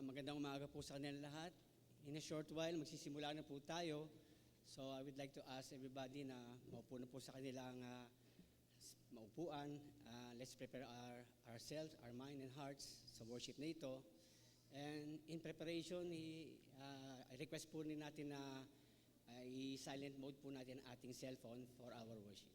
Magandang umaga po sa kanilang lahat. In a short while, magsisimula na po tayo. So I would like to ask everybody na maupo na po sa kanilang maupuan. Let's prepare ourselves, our mind and hearts sa worship na ito. And in preparation, I request po natin na i-silent mode po natin ang ating cellphone for our worship.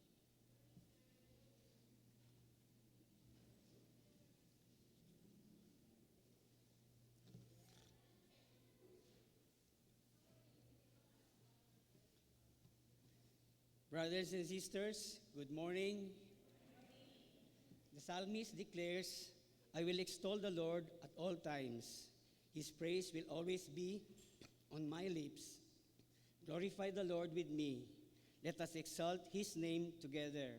Brothers and sisters, good morning. The psalmist declares, I will extol the Lord at all times. His praise will always be on my lips. Glorify the Lord with me. Let us exalt his name together.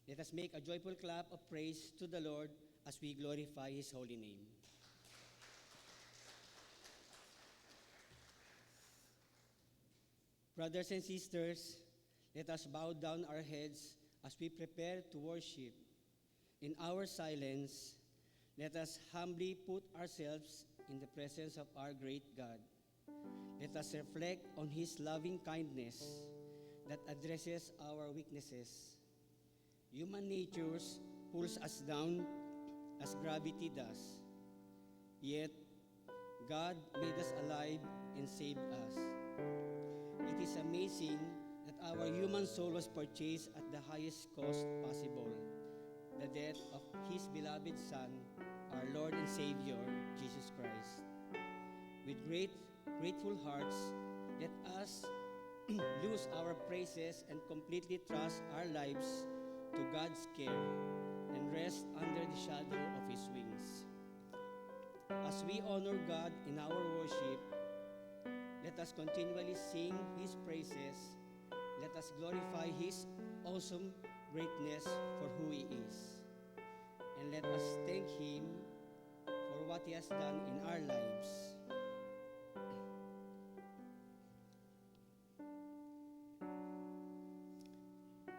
Let us make a joyful clap of praise to the Lord as we glorify his holy name. Brothers and sisters, let us bow down our heads as we prepare to worship. In our silence, let us humbly put ourselves in the presence of our great God. Let us reflect on his loving kindness that addresses our weaknesses. Human nature pulls us down as gravity does. Yet, God made us alive and saved us. It is amazing that our human soul was purchased at the highest cost possible, the death of his beloved Son, our Lord and Savior, Jesus Christ. With grateful hearts, let us lose our praises and completely trust our lives to God's care and rest under the shadow of his wings. As we honor God in our worship, let us continually sing his praises. Let us glorify his awesome greatness for who he is. And let us thank him for what he has done in our lives.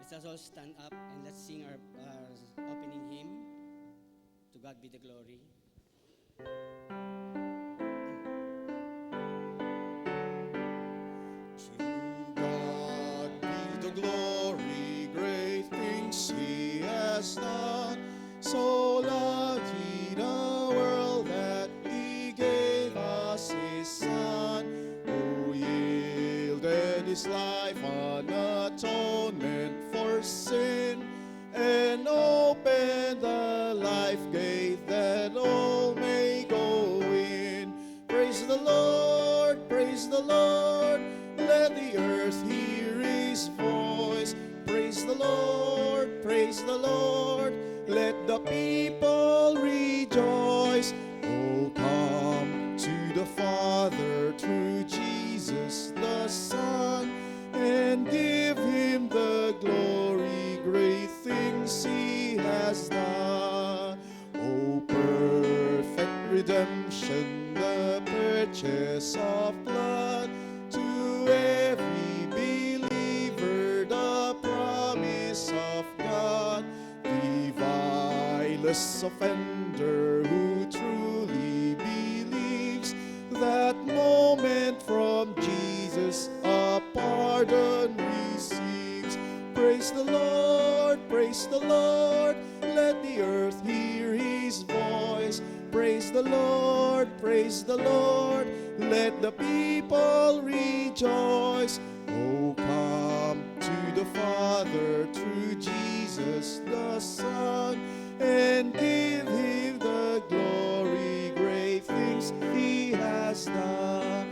Let us all stand up and let's sing our opening hymn. To God be the glory. Glory, great things he has done. So loved he the world that he gave us his Son, who yielded his life an atonement for sin, and opened the life gate that all may go in. Praise the Lord, let the earth hear his voice. Praise the Lord, let the people rejoice. Oh, come to the Father through Jesus the Son, and give him the glory, great things he has done. Oh, perfect redemption, the purchase of blood, to every believer the promise of God. The vilest offender who truly believes, that moment from Jesus a pardon receives. Praise the Lord, let the earth hear his voice. Praise the Lord, let the people rejoice. Oh, come to the Father through Jesus the Son, and give him the glory, great things he has done.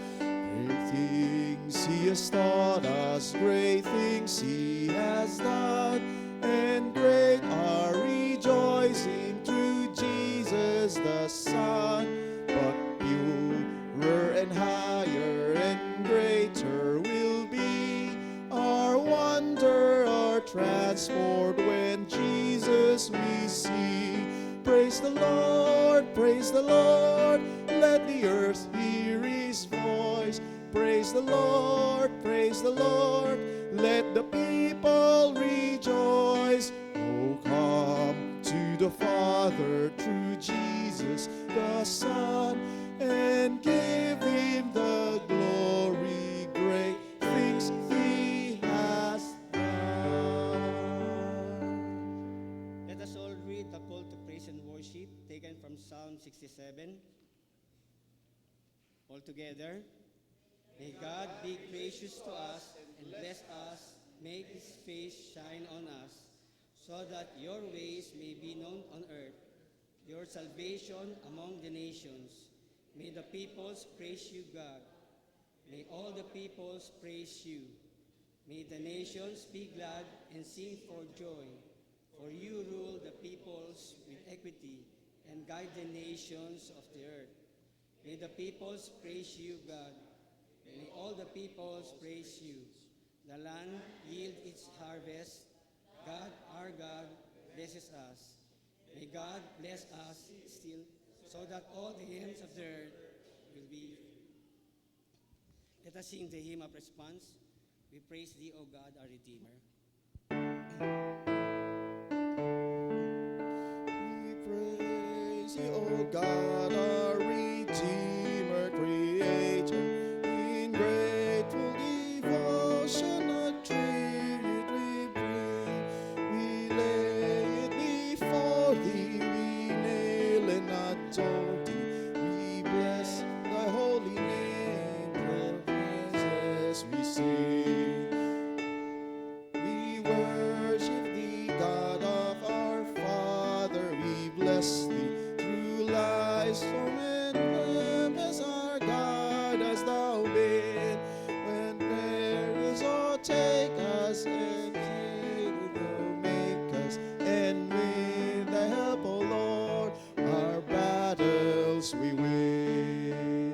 Great things he has taught us, great things he has done, and great our rejoicing through Jesus the Son. But purer and higher and greater will be our wonder, our transport when Jesus we see. Praise the Lord, let the earth hear his voice. Praise the Lord, let the people rejoice. Oh, come to the Father through Jesus the Son, and give him the glory. Great things he has done. Let us all read the call to praise and worship taken from Psalm 67. All together. May God be gracious to us and bless us, make his face shine on us, so that your ways may be known on earth, your salvation among the nations. May the peoples praise you, God. May all the peoples praise you. May the nations be glad and sing for joy. For you rule the peoples with equity and guide the nations of the earth. May the peoples praise you, God. May all the peoples praise you. The land yield its harvest. God, our God, blesses us. May God bless us still, so that all the ends of the earth will be. Let us sing the hymn of response. We praise thee, O God, our Redeemer. We praise you, O God, our Redeemer, Creator. In grateful devotion, a tribute we bring. We lay it before thee, we nail and adore thee. We bless thy holy name, your praises we sing. We worship thee, God of our Father. We bless thee through life's storm and tempest. Our God hast thou been. When perils o'ertake us, and thou make us, and with thy help, O Lord, our battles we win.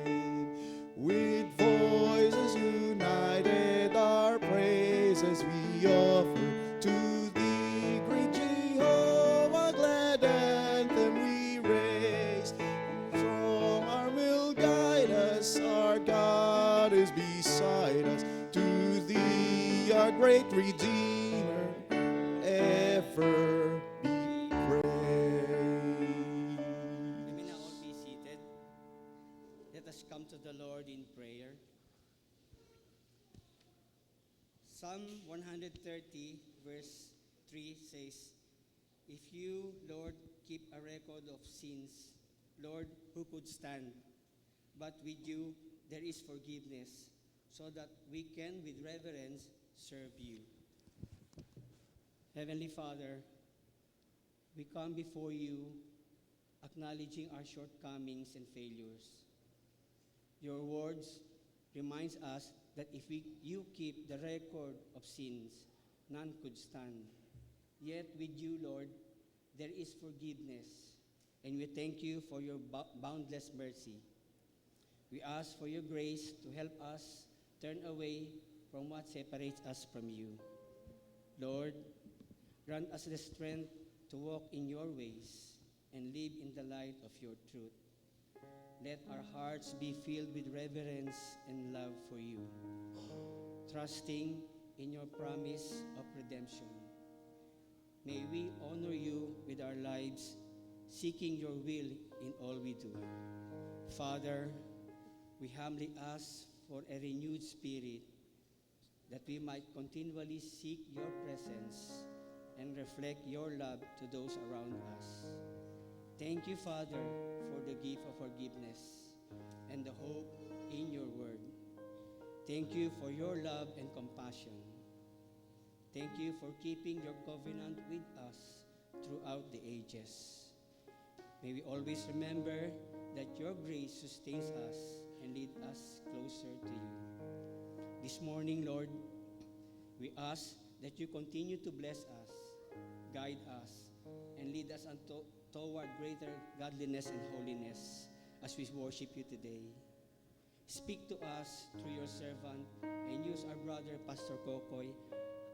With voices united, our praises we offer to thee, great Jehovah. Glad anthem we raise. Strong arm will guide us, our God is beside us. To thee, our great Redeemer, ever be praised. We may now all be seated. Let us come to the Lord in prayer. Psalm 130, verse 3 says, If you, Lord, keep a record of sins, Lord, who could stand? But with you there is forgiveness, so that we can with reverence serve you. Heavenly Father, we come before you acknowledging our shortcomings and failures. Your words reminds us that if you keep the record of sins, none could stand. Yet with you, Lord, there is forgiveness, and we thank you for your boundless mercy. We ask for your grace to help us turn away from what separates us from you. Lord, grant us the strength to walk in your ways and live in the light of your truth. Let our hearts be filled with reverence and love for you, trusting in your promise of redemption. May we honor you with our lives, seeking your will in all we do. Father, we humbly ask for a renewed spirit, that we might continually seek your presence and reflect your love to those around us. Thank you, Father, for the gift of forgiveness and the hope in your word. Thank you for your love and compassion. Thank you for keeping your covenant with us throughout the ages. May we always remember that your grace sustains us and leads us closer to you. This morning, Lord, we ask that you continue to bless us, guide us, and lead us toward greater godliness and holiness as we worship you today. Speak to us through your servant and use our brother, Pastor Kokoy,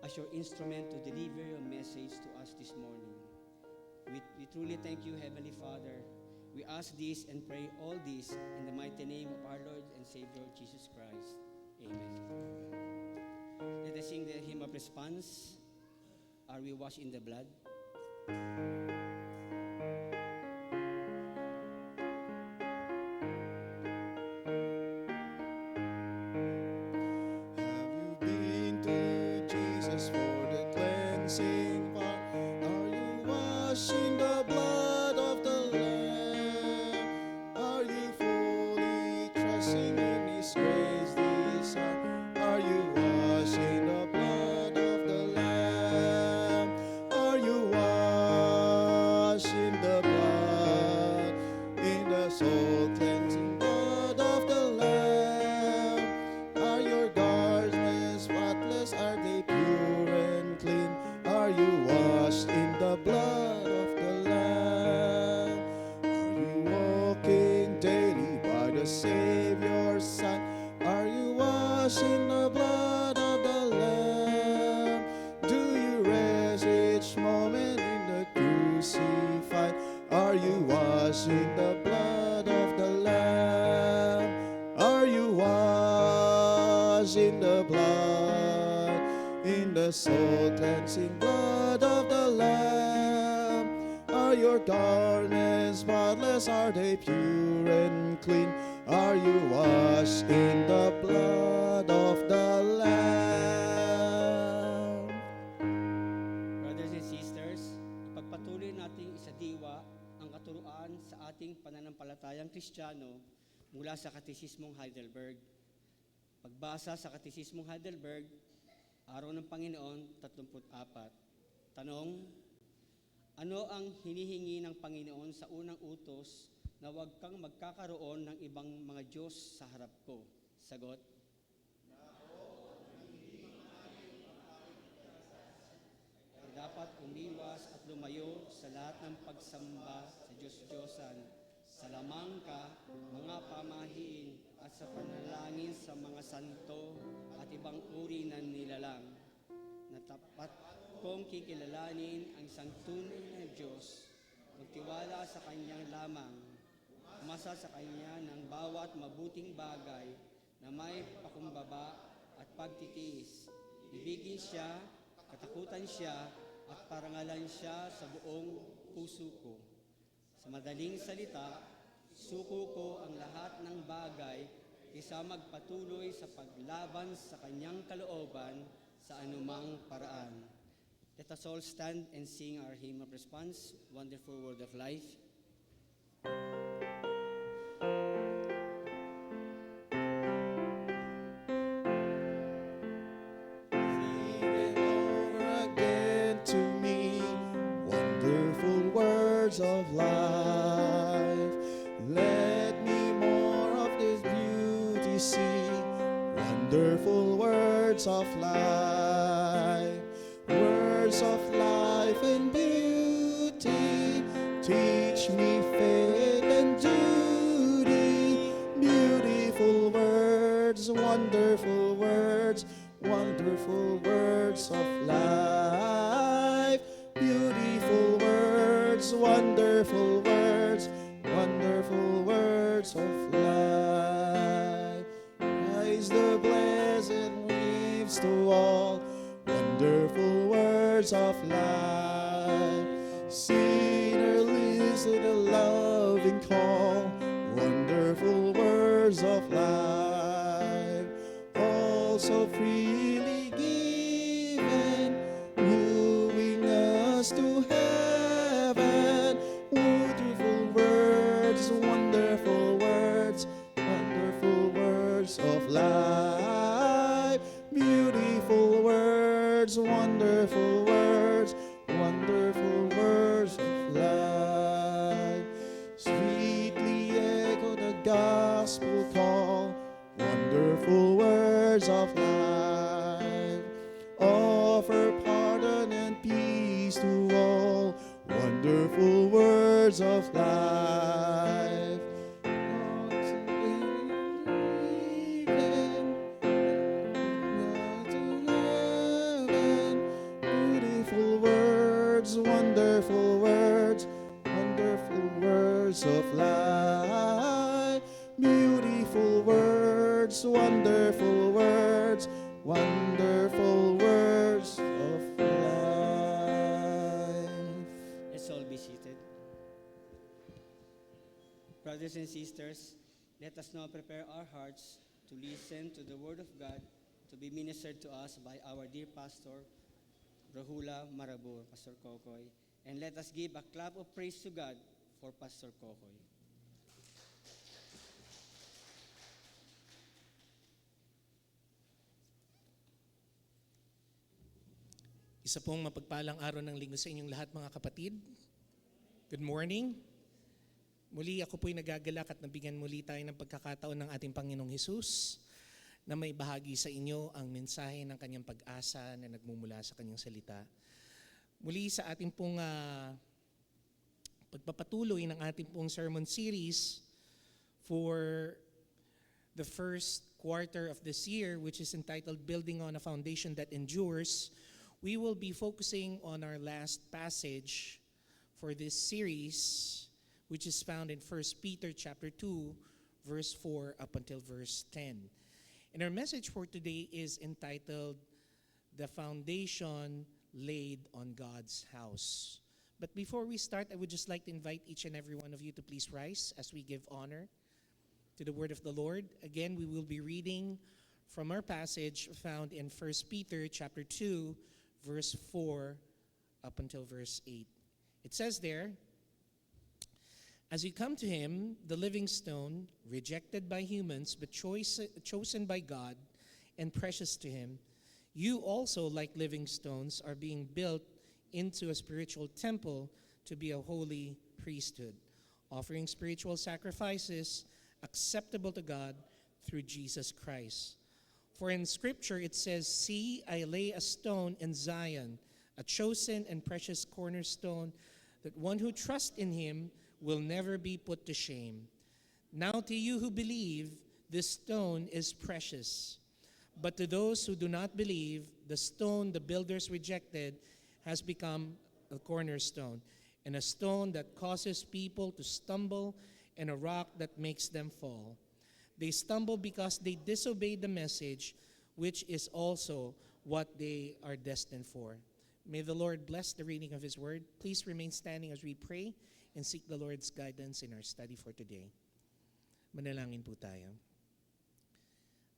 as your instrument to deliver your message to us this morning. We truly thank you, Heavenly Father. We ask this and pray all this in the mighty name of our Lord and Savior, Jesus Christ. Amen. Let us sing the hymn of response. Are we washed in the blood? garments for the cleansing part? Are you washed in the blood of the Lamb? Are you fully trusting in His grace this hour? Are you washed in the blood of the Lamb? Are you washed in the blood, in the soul cleansing blood of the Lamb? Are your garments spotless? Are they pure and clean? Are you washed in the blood of the Lamb? Are you walking daily by the Savior's side? Are you washed in the blood of the Lamb? Do you rest each moment in the crucified? Are you washed in the blood of the Lamb? Are you washed in the blood, in the soul cleansing blood of the Lamb? Are your garments spotless? Are they pure and clean? Are you washed in the blood of the Lamb? Brothers and sisters, ipagpatuloy nating isadiwa ang katuruan sa ating pananampalatayang Kristiyano mula sa Katisismong Heidelberg. Pagbasa sa Katisismong Heidelberg, Araw ng Panginoon, 34. Tanong, ano ang hinihingi ng Panginoon sa unang utos na huwag kang magkakaroon ng ibang mga Diyos sa harap ko? Sagot, ay dapat umiwas at lumayo sa lahat ng pagsamba sa Diyos-Diyosan, sa lamangka, mga pamahiin at sa panalangin sa mga santo at ibang uri ng nilalang, na tapat kong kikilalanin ang isang tunay na Diyos, magtiwala sa Kanyang lamang, umasa sa Kanya ng bawat mabuting bagay na may pakumbaba at pagtitiis, ibigin Siya, katakutan Siya, at parangalan Siya sa buong puso ko. Sa madaling salita, suko ko ang lahat ng bagay kaysa magpatuloy sa paglaban sa Kanyang kalooban sa anumang paraan. Let us all stand and sing our hymn of response, Wonderful Word of Life. Sing it over again to me, wonderful words of life. Let me more of this beauty see, wonderful words of life. Words of life and beauty, teach me faith and duty. Beautiful words, wonderful words, wonderful words of life. Beautiful words, wonderful words, wonderful words of life. Rise the blessed waves to all, wonderful words of life. Sinner listen to the loving call, wonderful words of life. Also freely given, wooing us to heaven. Wonderful words, wonderful words, wonderful words of life. Beautiful words, wonderful words, wonderful words of life. Sweetly echo the gospel call, wonderful words of life. Offer pardon and peace to all, wonderful words of life. Beautiful words, wonderful words, wonderful words of life. Beautiful words, wonderful words, wonderful words of life. Let's all be seated. Brothers and sisters, let us now prepare our hearts to listen to the Word of God to be ministered to us by our dear pastor, Rohula Marabur, Pastor Kokoy. And let us give a clap of praise to God for Pastor Kokoy. Isa pong mapagpalang araw ng linggo sa inyong lahat mga kapatid. Good morning. Muli ako po'y nagagalak at nabigyan muli tayo ng pagkakataon ng ating Panginoong Hesus na may bahagi sa inyo ang mensahe ng kanyang pag-asa na nagmumula sa kanyang salita. Muli sa ating pong pagpapatuloy ng ating pong sermon series for the first quarter of this year, which is entitled Building on a Foundation That Endures, we will be focusing on our last passage for this series, which is found in 1 Peter chapter 2, verse 4 up until verse 10. And our message for today is entitled, The Foundation Laid on God's House. But before we start, I would just like to invite each and every one of you to please rise as we give honor to the word of the Lord. Again, we will be reading from our passage found in 1 Peter chapter 2, verse 4 up until verse 8. It says there, As you come to him, the living stone, rejected by humans, but chosen by God and precious to him, you also, like living stones, are being built into a spiritual temple to be a holy priesthood, offering spiritual sacrifices acceptable to God through Jesus Christ. For in Scripture it says, See, I lay a stone in Zion, a chosen and precious cornerstone, that one who trusts in him will never be put to shame. Now to you who believe, this stone is precious. But to those who do not believe, the stone the builders rejected has become a cornerstone, and a stone that causes people to stumble, and a rock that makes them fall. They stumble because they disobey the message, which is also what they are destined for. May the Lord bless the reading of his word. Please remain standing as we pray and seek the Lord's guidance in our study for today. Manalangin po tayo.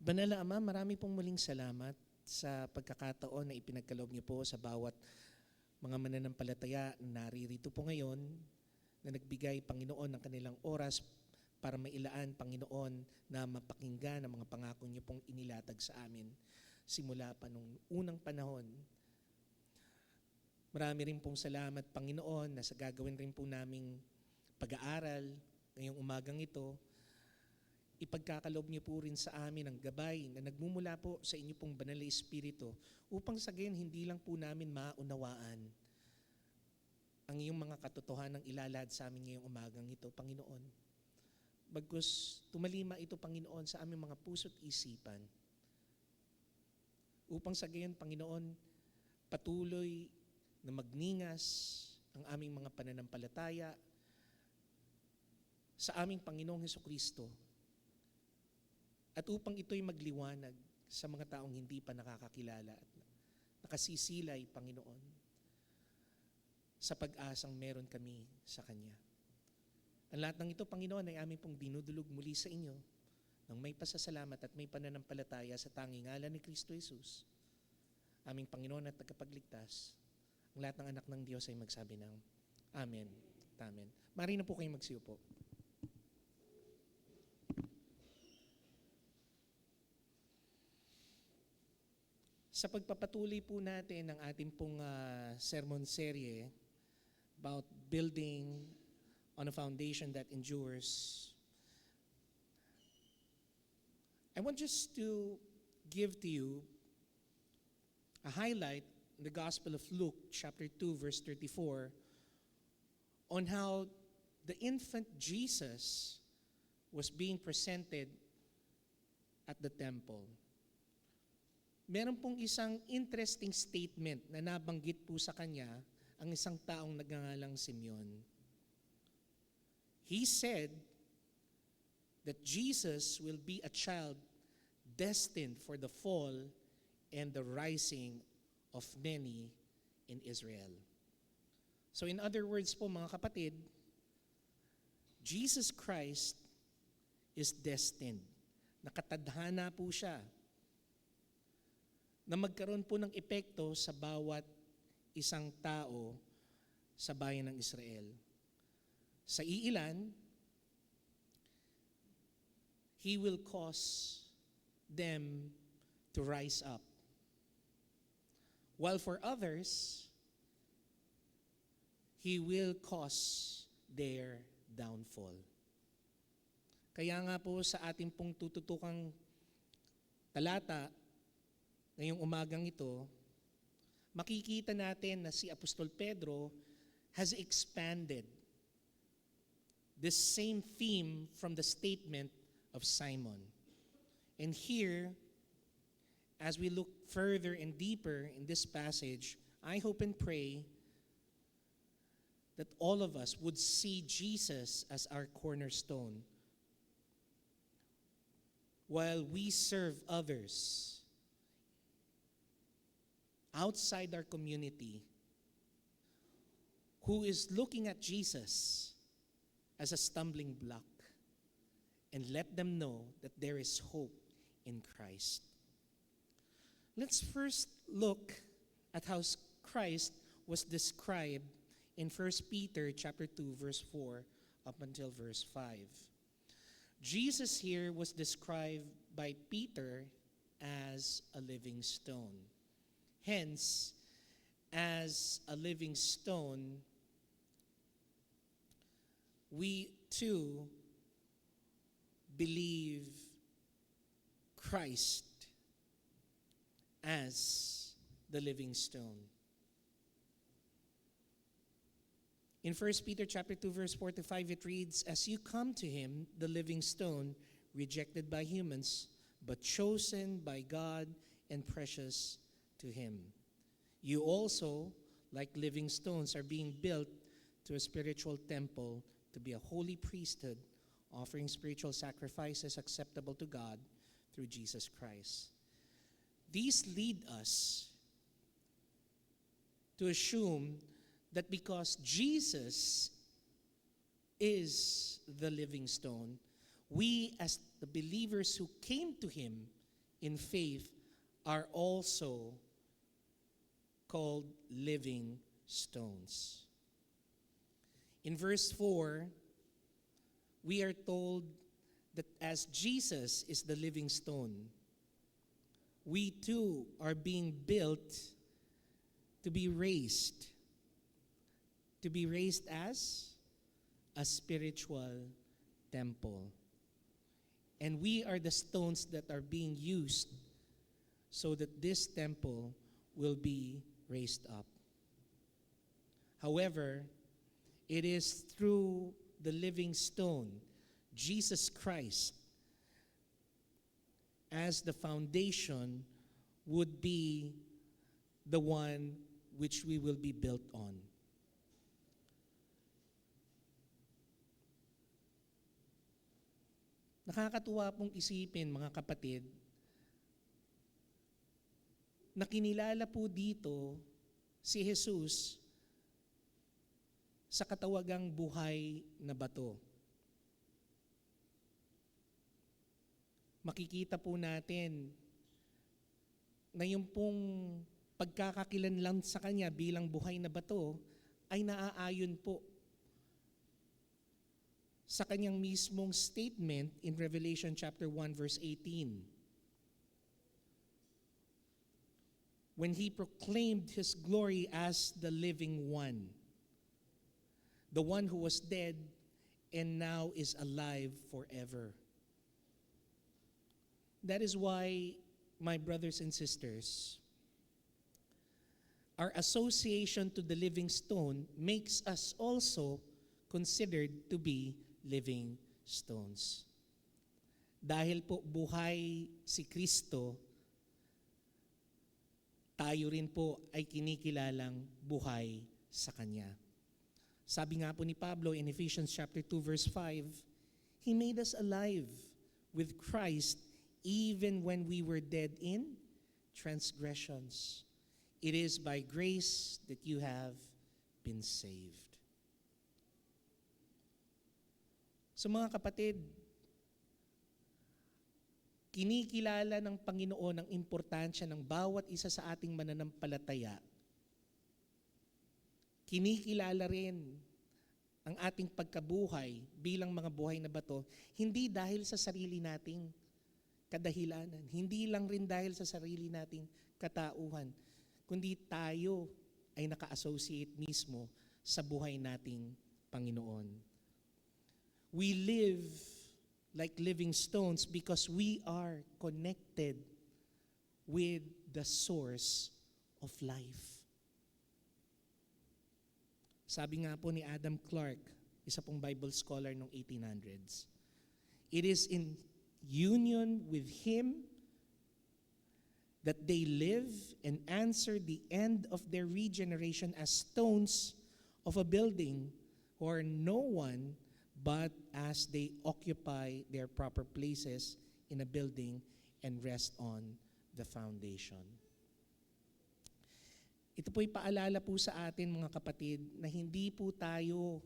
Banal na Ama, marami pong muling salamat sa pagkakataon na ipinagkaloob niyo po sa bawat mga mananampalataya na naririto po ngayon na nagbigay, Panginoon, ng kanilang oras para mailaan, Panginoon, na mapakinggan ang mga pangako niyo pong inilatag sa amin simula pa nung unang panahon. Marami rin pong salamat, Panginoon, na sa gagawin rin po naming pag-aaral ngayong umagang ito, ipagkakaloob niyo po rin sa amin ang gabay na nagmumula po sa inyo pong banal na Espiritu upang sa gayon hindi lang po namin maunawaan ang iyong mga katotohanang ilalahad sa amin ngayong umagang ito, Panginoon. Bagkus tumalima ito, Panginoon, sa aming mga puso't isipan. Upang sa gayon, Panginoon, patuloy na magningas ang aming mga pananampalataya sa aming Panginoong Hesukristo. At upang ito'y magliwanag sa mga taong hindi pa nakakakilala at nakasisilay, Panginoon, sa pag-asang meron kami sa Kanya. Ang lahat ng ito, Panginoon, ay aming pong dinudulog muli sa inyo ng may pasasalamat at may pananampalataya sa tanging ngalan ni Kristo Jesus, aming Panginoon at tagapagligtas. Ang lahat ng anak ng Diyos ay magsabi ng Amen. Amen. Mari na po kayong magsiupo. Sa pagpapatuloy po natin ng ating pong sermon serye about building on a foundation that endures, I want just to give to you a highlight in the Gospel of Luke, chapter 2, verse 34, on how the infant Jesus was being presented at the temple. Meron pong isang interesting statement na nabanggit po sa kanya ang isang taong nagngangalang Simeon. He said that Jesus will be a child destined for the fall and the rising of many in Israel. So in other words po mga kapatid, Jesus Christ is destined. Nakatadhana po siya na magkaroon po ng epekto sa bawat isang tao sa bayan ng Israel. Sa iilan, He will cause them to rise up. While for others, He will cause their downfall. Kaya nga po sa ating pong tututukang talata ngayong umagang ito, makikita natin na si Apostol Pedro has expanded this same theme from the statement of Simon. And here, as we look further and deeper in this passage, I hope and pray that all of us would see Jesus as our cornerstone while we serve others outside our community who is looking at Jesus as a stumbling block, and let them know that there is hope in Christ. Let's first look at how Christ was described in 1 Peter chapter 2 verse 4 up until verse 5. Jesus here was described by Peter as a living stone. Hence, as a living stone, we too believe Christ as the living stone. In 1 Peter chapter 2 verse 4 to 5 it reads, "As you come to him, the living stone, rejected by humans, but chosen by God and precious to him. You also, like living stones, are being built to a spiritual temple to be a holy priesthood, offering spiritual sacrifices acceptable to God through Jesus Christ." These lead us to assume that because Jesus is the living stone, we as the believers who came to him in faith are also called living stones. In verse 4, we are told that as Jesus is the living stone, we too are being built to be raised as a spiritual temple. And we are the stones that are being used so that this temple will be raised up. However, it is through the living stone, Jesus Christ, as the foundation would be the one which we will be built on. Nakakatuwa pong isipin, mga kapatid, na kinilala po dito si Jesus sa katawagang buhay na bato. Makikita po natin na yung pong pagkakakilanlan sa kanya bilang buhay na bato ay naaayon po sa kanyang mismong statement in Revelation chapter 1 verse 18. When he proclaimed his glory as the living one, the one who was dead and now is alive forever. That is why, my brothers and sisters, our association to the living stone makes us also considered to be living stones. Dahil po buhay si Kristo, tayo rin po ay kinikilalang buhay sa Kanya. Sabi nga po ni Pablo in Ephesians chapter 2 verse 5, He made us alive with Christ even when we were dead in transgressions. It is by grace that you have been saved. So mga kapatid, kinikilala ng Panginoon ang importansya ng bawat isa sa ating mananampalataya kinikilala rin ang ating pagkabuhay bilang mga buhay na bato, hindi dahil sa sarili nating kadahilanan, hindi lang rin dahil sa sarili nating katauhan, kundi tayo ay naka-associate mismo sa buhay nating Panginoon. We live like living stones because we are connected with the source of life. Sabi nga po ni Adam Clarke, isa pong Bible scholar noong 1800s, it is in union with Him that they live and answer the end of their regeneration as stones of a building, or no one but as they occupy their proper places in a building and rest on the foundation. Ito po'y paalala po sa atin, mga kapatid, na hindi po tayo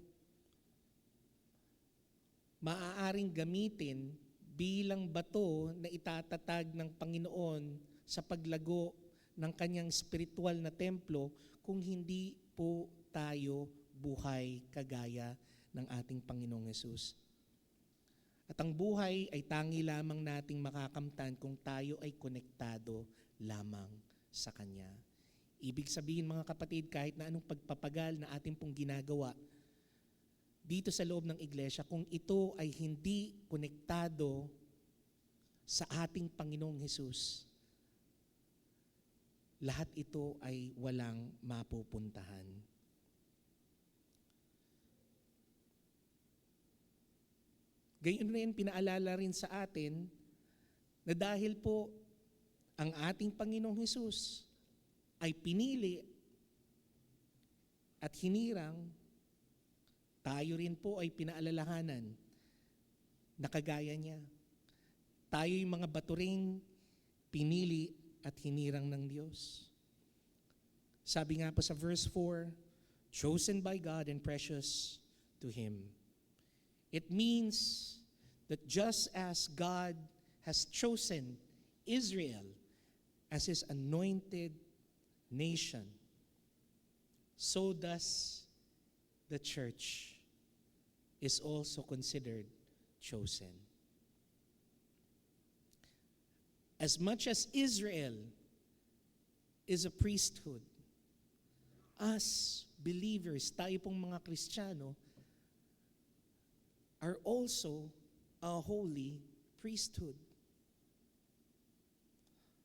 maaaring gamitin bilang bato na itatatag ng Panginoon sa paglago ng kanyang spiritual na templo kung hindi po tayo buhay kagaya ng ating Panginoong Hesus. At ang buhay ay tangi lamang nating makakamtan kung tayo ay konektado lamang sa Kanya. Ibig sabihin, mga kapatid, kahit na anong pagpapagal na ating pong ginagawa dito sa loob ng iglesia, kung ito ay hindi konektado sa ating Panginoong Hesus, lahat ito ay walang mapupuntahan. Gayon rin, pinaalala rin sa atin na dahil po ang ating Panginoong Hesus ay pinili at hinirang, tayo rin po ay pinaalalahanan na kagaya niya. Tayo yung mga baturing pinili at hinirang ng Diyos. Sabi nga po sa verse 4, chosen by God and precious to Him. It means that just as God has chosen Israel as His anointed nation, so does the church is also considered chosen. As much as Israel is a priesthood, us believers, tayo pong mga Kristiyano, are also a holy priesthood.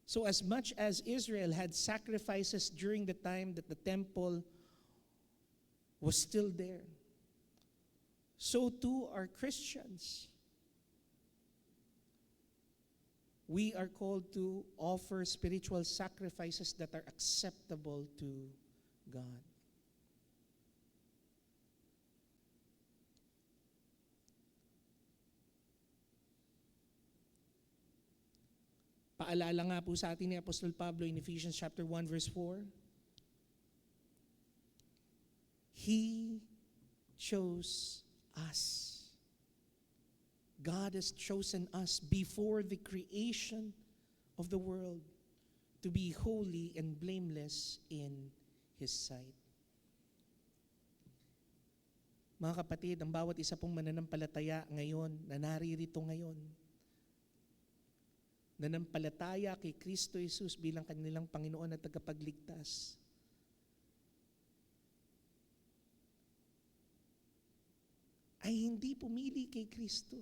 So as much as Israel had sacrifices during the time that the temple was still there, so too are Christians. We are called to offer spiritual sacrifices that are acceptable to God. Paalala nga po sa atin ni Apostol Pablo in Ephesians chapter 1 verse 4. He chose us. God has chosen us before the creation of the world to be holy and blameless in His sight. Mga kapatid, ang bawat isa pong mananampalataya ngayon, na naririto ngayon, nanampalataya kay Kristo Jesus bilang kanilang Panginoon at tagapagligtas, ay hindi pumili kay Kristo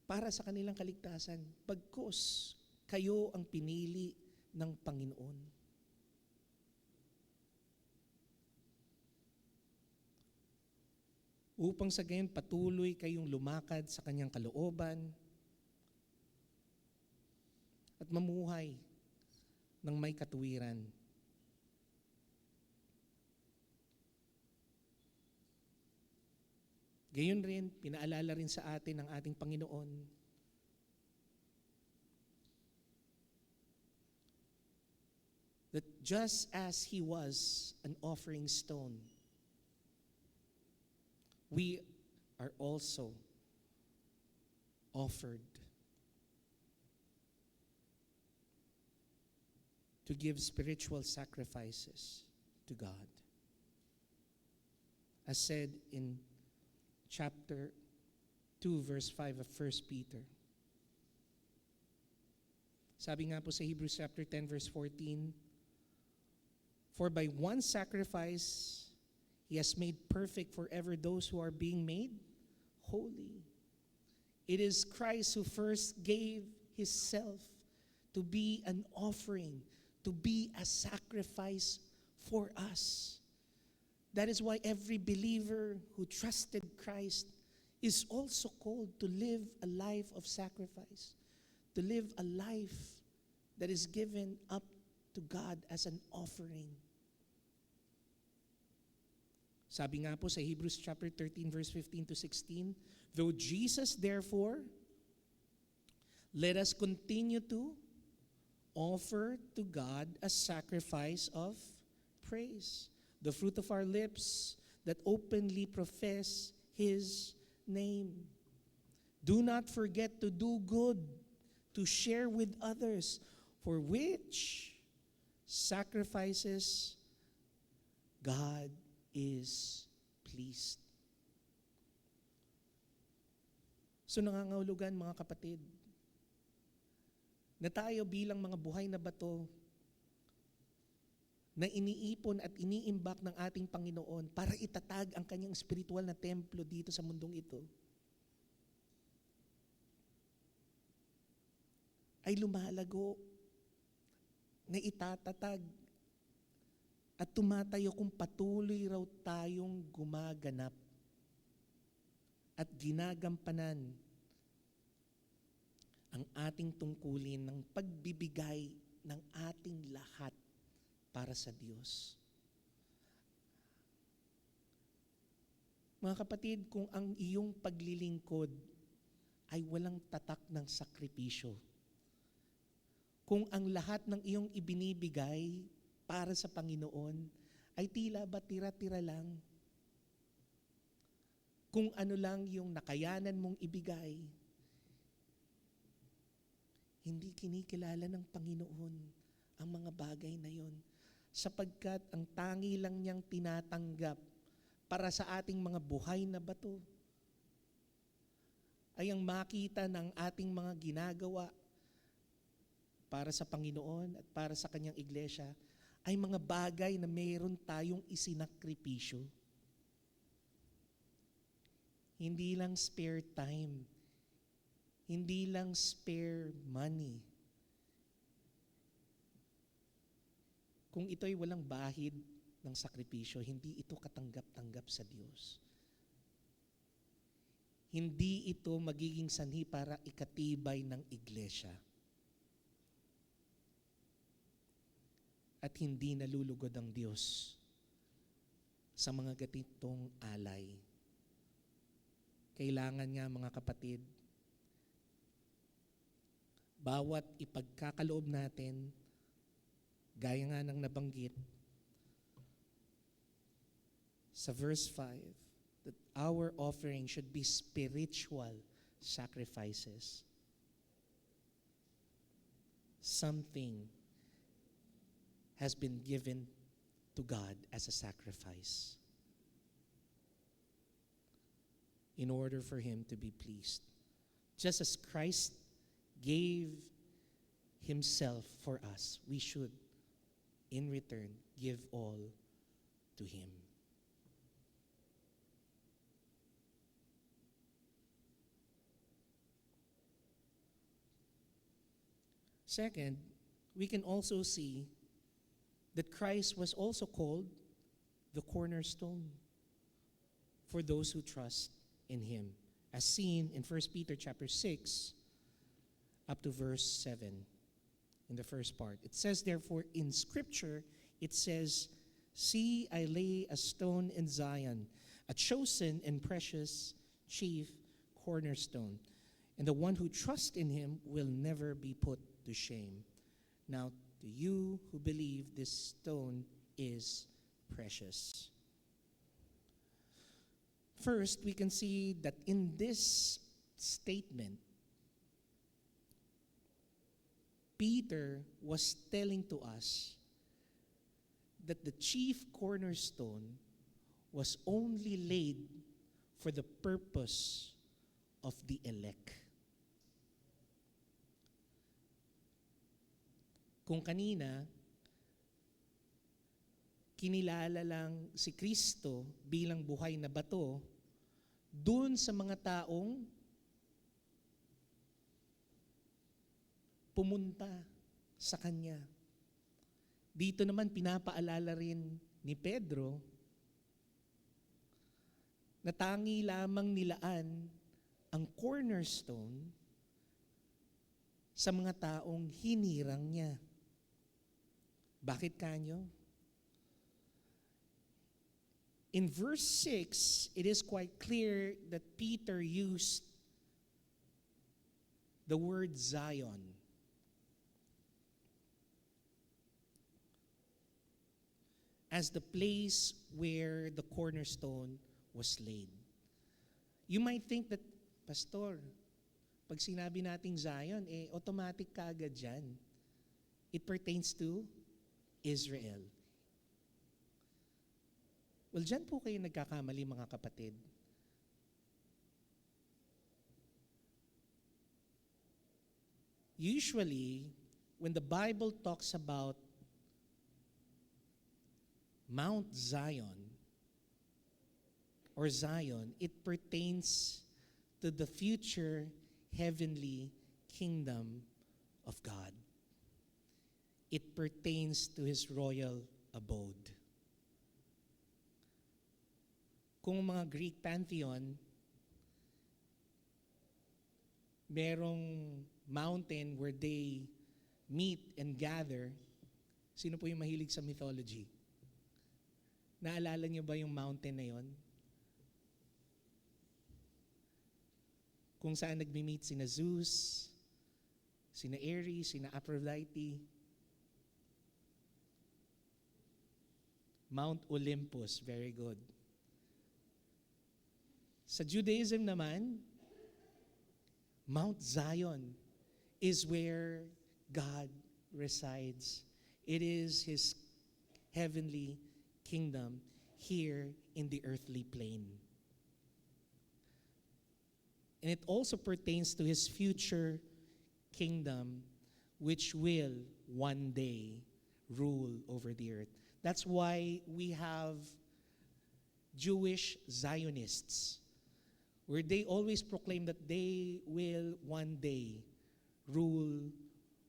para sa kanilang kaligtasan, bagkus kayo ang pinili ng Panginoon. Upang sa gayon patuloy kayong lumakad sa kanyang kalooban at mamuhay ng may katuwiran. Gayon rin, pinaalala rin sa atin ng ating Panginoon that just as He was an offering stone, we are also offered to give spiritual sacrifices to God. As said in chapter 2, verse 5 of 1 Peter. Sabi nga po sa Hebrews chapter 10, verse 14, "For by one sacrifice, He has made perfect forever those who are being made holy." It is Christ who first gave Himself to be an offering, to be a sacrifice for us. That is why every believer who trusted Christ is also called to live a life of sacrifice, to live a life that is given up to God as an offering. Sabi nga po sa Hebrews chapter 13, verse 15 to 16, "Though Jesus, therefore, let us continue to offer to God a sacrifice of praise, the fruit of our lips that openly profess His name. Do not forget to do good, to share with others, for which sacrifices God is pleased." So nangangahulugan, mga kapatid, na tayo bilang mga buhay na bato na iniipon at iniimbak ng ating Panginoon para itatag ang kanyang spiritual na templo dito sa mundong ito, ay lumalago, na itatatag at tumatayo kung patuloy raw tayong gumaganap at ginagampanan ang ating tungkulin ng pagbibigay ng ating lahat para sa Diyos. Mga kapatid, kung ang iyong paglilingkod ay walang tatak ng sakripisyo, kung ang lahat ng iyong ibinibigay para sa Panginoon ay tila ba tira-tira lang, kung ano lang yung nakayanan mong ibigay, hindi kinikilala ng Panginoon ang mga bagay na yon, sapagkat ang tangi lang niyang tinatanggap para sa ating mga buhay na bato ay ang makita ng ating mga ginagawa para sa Panginoon at para sa Kanyang iglesia ay mga bagay na mayroon tayong isinakripisyo. Hindi lang spare time, hindi lang spare money. Kung ito'y walang bahid ng sakripisyo, hindi ito katanggap-tanggap sa Diyos. Hindi ito magiging sanhi para ikatibay ng iglesia. At hindi nalulugod ang Diyos sa mga gatitong alay. Kailangan nga, mga kapatid, bawat ipagkakaloob natin, gaya nga ng nabanggit sa verse 5, that our offering should be spiritual sacrifices. Something has been given to God as a sacrifice in order for Him to be pleased. Just as Christ gave Himself for us, we should, in return, give all to Him. Second, we can also see that Christ was also called the cornerstone for those who trust in Him, as seen in 1 Peter chapter 6, up to verse 7, in the first part. It says, therefore, in Scripture, it says, "See, I lay a stone in Zion, a chosen and precious chief cornerstone, and the one who trusts in Him will never be put to shame. Now, to you who believe, this stone is precious." First, we can see that in this statement, Peter was telling to us that the chief cornerstone was only laid for the purpose of the elect. Kung kanina, kinilala lang si Kristo bilang buhay na bato, dun sa mga taong pumunta sa Kanya. Dito naman pinapaalala rin ni Pedro na tangi lamang nilaan ang cornerstone sa mga taong hinirang niya. Bakit kanyo? In verse 6, it is quite clear that Peter used the word Zion. As the place where the cornerstone was laid. You might think that, Pastor, pag sinabi nating Zion, automatic ka agad dyan. It pertains to Israel. Well, dyan po kayo nagkakamali, mga kapatid. Usually, when the Bible talks about Mount Zion, or Zion, it pertains to the future heavenly kingdom of God. It pertains to His royal abode. Kung mga Greek pantheon, merong mountain where they meet and gather. Sino po yung mahilig sa mythology? Naalala niyo ba yung mountain na yon? Kung saan nagmi-meet sina Zeus, sina Ares, sina Aphrodite. Mount Olympus, very good. Sa Judaism naman, Mount Zion is where God resides. It is His heavenly kingdom here in the earthly plane. And it also pertains to His future kingdom, which will one day rule over the earth. That's why we have Jewish Zionists, where they always proclaim that they will one day rule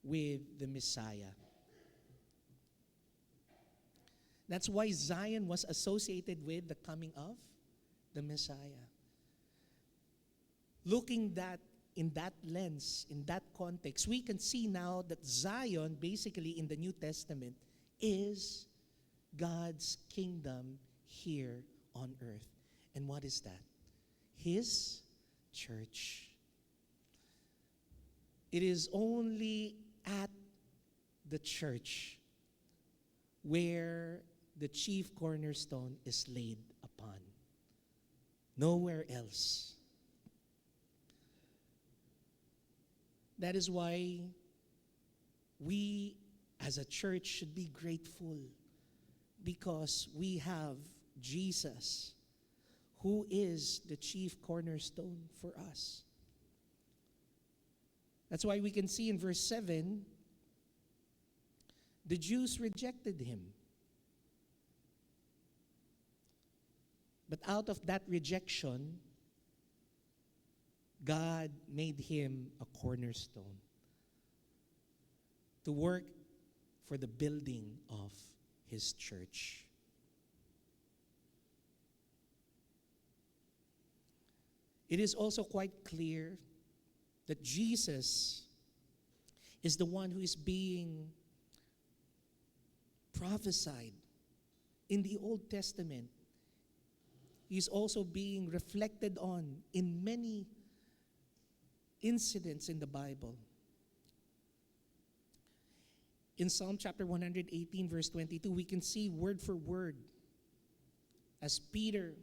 with the Messiah. That's why Zion was associated with the coming of the Messiah. Looking that in that lens, in that context, we can see now that Zion, basically in the New Testament, is God's kingdom here on earth. And what is that? His church. It is only at the church where the chief cornerstone is laid upon. Nowhere else. That is why we as a church should be grateful, because we have Jesus, who is the chief cornerstone for us. That's why we can see in verse 7, the Jews rejected Him. But out of that rejection, God made Him a cornerstone to work for the building of His church. It is also quite clear that Jesus is the one who is being prophesied in the Old Testament. He's also being reflected on in many incidents in the Bible. In Psalm chapter 118, verse 22, we can see word for word as Peter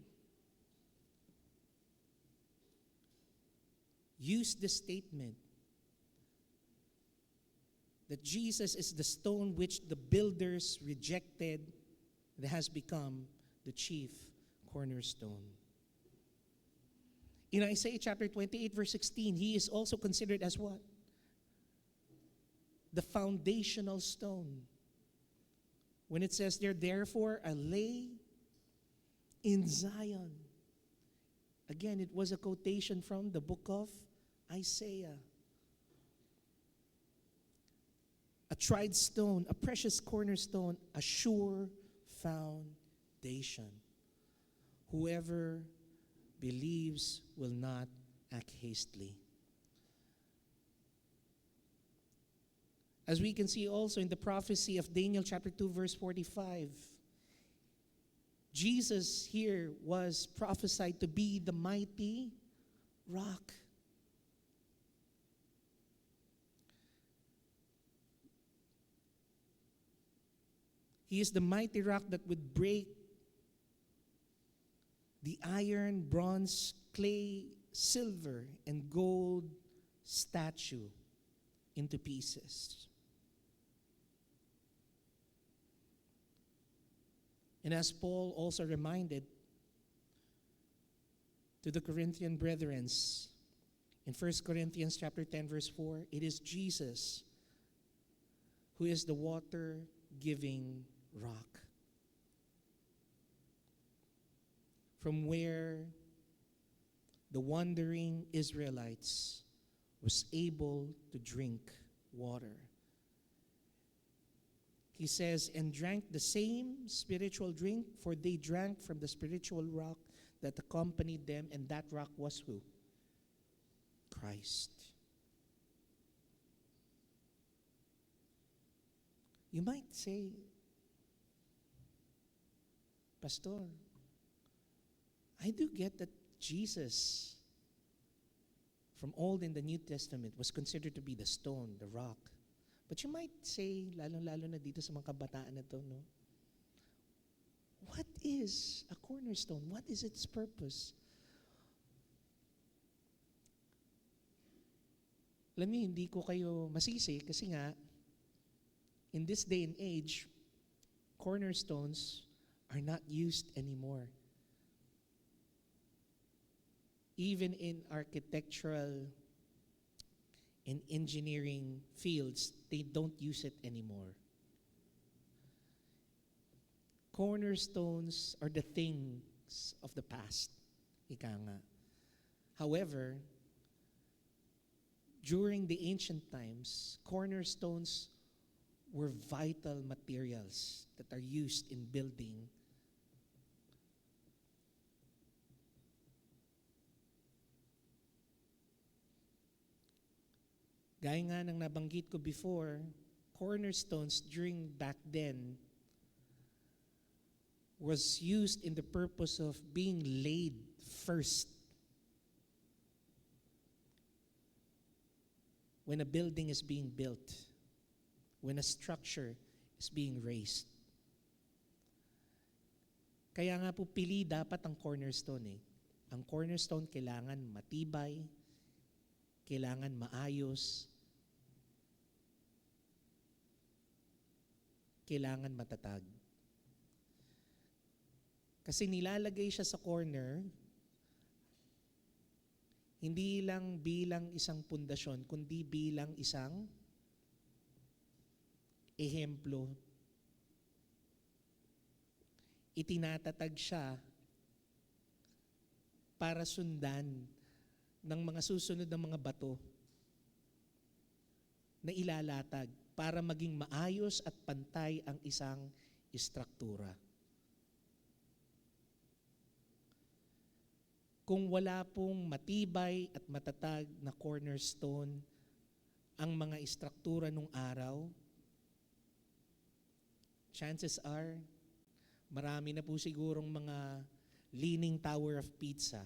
used the statement that Jesus is the stone which the builders rejected, that has become the chief cornerstone. In Isaiah chapter 28, verse 16, he is also considered as what? The foundational stone. When it says there, therefore, I lay in Zion. Again, it was a quotation from the book of Isaiah. A tried stone, a precious cornerstone, a sure foundation. Whoever believes will not act hastily. As we can see also in the prophecy of Daniel chapter 2 verse 45, Jesus here was prophesied to be the mighty rock. He is the mighty rock that would break the iron, bronze, clay, silver, and gold statue into pieces. And as Paul also reminded to the Corinthian brethren in 1 Corinthians chapter 10 verse 4, it is Jesus who is the water-giving rock, from where the wandering Israelites was able to drink water. He says, and drank the same spiritual drink, for they drank from the spiritual rock that accompanied them, and that rock was who? Christ. You might say, Pastor, I do get that Jesus from Old and the New Testament was considered to be the stone, the rock. But you might say, lalo-lalo na dito sa mga kabataan na to, no? What is a cornerstone? What is its purpose? Alam niyo, hindi ko kayo masisi kasi nga, in this day and age, cornerstones are not used anymore. Even in architectural and engineering fields, they don't use it anymore. Cornerstones are the things of the past. Ika nga. However, during the ancient times, cornerstones were vital materials that are used in building. Gaya nga ng nabanggit ko before, cornerstones during back then was used in the purpose of being laid first. When a building is being built, when a structure is being raised. Kaya nga po pili dapat ang cornerstone eh. Ang cornerstone kailangan matibay, kailangan maayos, kailangan matatag. Kasi nilalagay siya sa corner, hindi lang bilang isang pundasyon, kundi bilang isang ehemplo. Itinatatag siya para sundan ng mga susunod na mga bato na ilalatag para maging maayos at pantay ang isang istruktura. Kung wala pong matibay at matatag na cornerstone ang mga istruktura nung araw, chances are, marami na po sigurong mga leaning tower of Pisa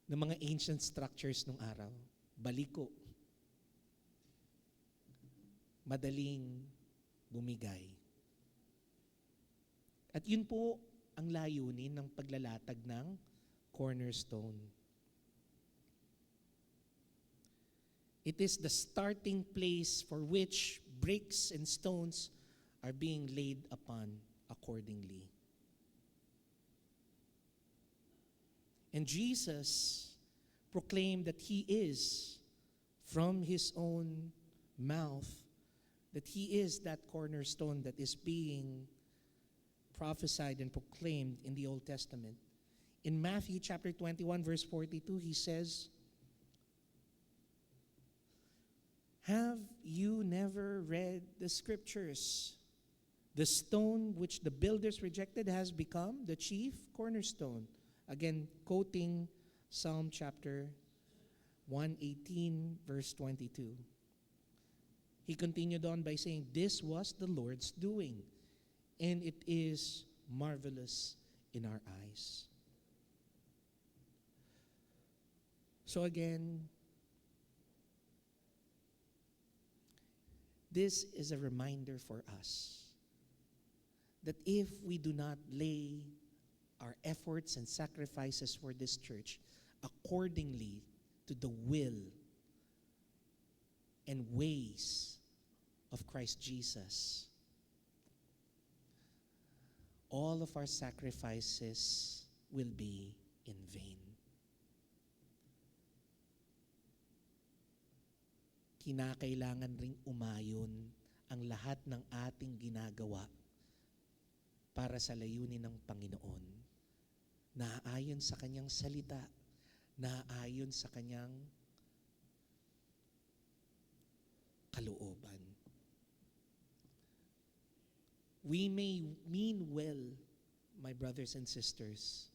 ng mga ancient structures nung araw. Baliko. Madaling bumigay. At yun po ang layunin ng paglalatag ng cornerstone. It is the starting place for which bricks and stones are being laid upon accordingly. And Jesus proclaimed that He is, from His own mouth, that He is that cornerstone that is being prophesied and proclaimed in the Old Testament. In Matthew chapter 21, verse 42, He says, "Have you never read the scriptures? The stone which the builders rejected has become the chief cornerstone." Again, quoting Psalm chapter 118, verse 22. He continued on by saying, "This was the Lord's doing, and it is marvelous in our eyes." So again, this is a reminder for us that if we do not lay our efforts and sacrifices for this church accordingly to the will and ways of Christ Jesus, all of our sacrifices will be in vain. Kinakailangan ring umayon ang lahat ng ating ginagawa para sa layunin ng Panginoon, naaayon sa Kanyang salita, naaayon sa Kanyang kalooban. We may mean well, my brothers and sisters,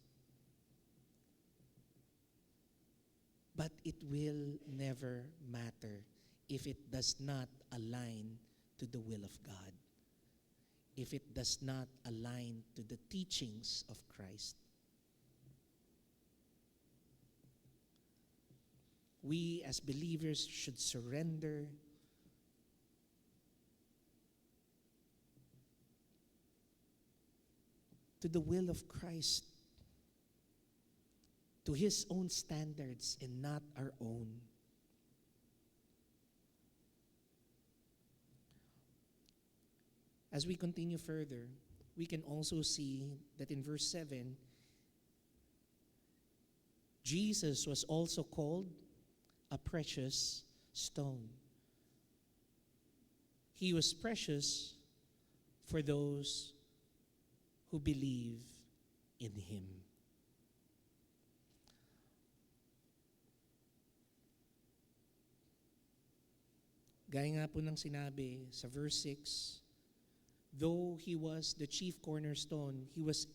but it will never matter if it does not align to the will of God, if it does not align to the teachings of Christ. We as believers should surrender to the will of Christ, to His own standards and not our own. As we continue further, we can also see that in verse 7, Jesus was also called a precious stone. He was precious for those who believe in Him. Gaya nga po ng sinabi sa verse 6, though He was the chief cornerstone, He was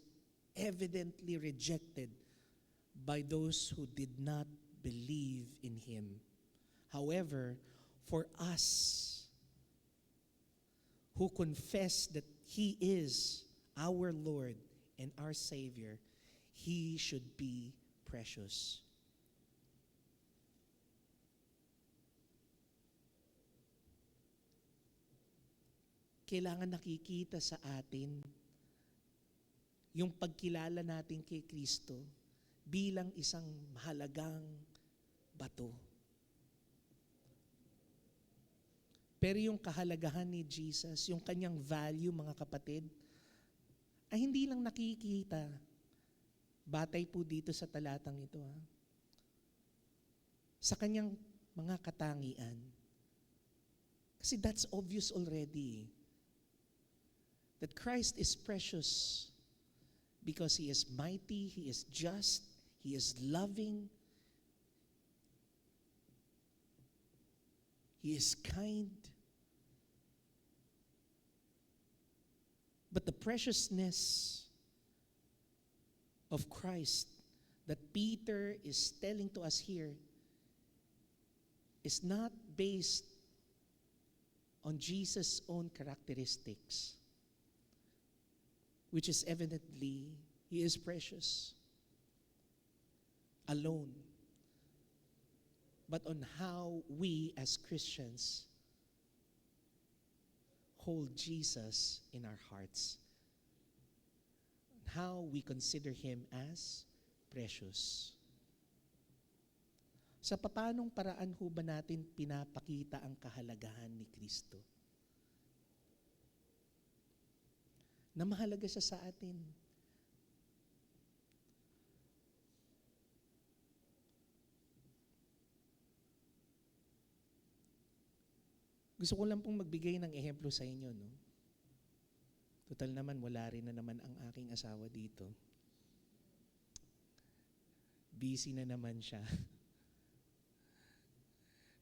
evidently rejected by those who did not believe in Him. However, for us who confess that He is our Lord and our Savior, He should be precious. Kailangan nakikita sa atin yung pagkilala natin kay Kristo bilang isang mahalagang bato. Pero yung kahalagahan ni Jesus, yung kanyang value, mga kapatid, ay hindi lang nakikita. Batay po dito sa talatang ito. Sa kanyang mga katangian. Kasi that's obvious already. That Christ is precious because He is mighty, He is just, He is loving, He is kind. But the preciousness of Christ that Peter is telling to us here is not based on Jesus' own characteristics, which is evidently He is precious alone, but on how we as Christians hold Jesus in our hearts, how we consider Him as precious. Sa papanong paraan ho ba natin pinapakita ang kahalagahan ni Kristo? na mahalaga siya sa atin. Gusto ko lang pong magbigay ng ehemplo sa inyo, no? Total naman, wala rin na naman ang aking asawa dito. Busy na naman siya.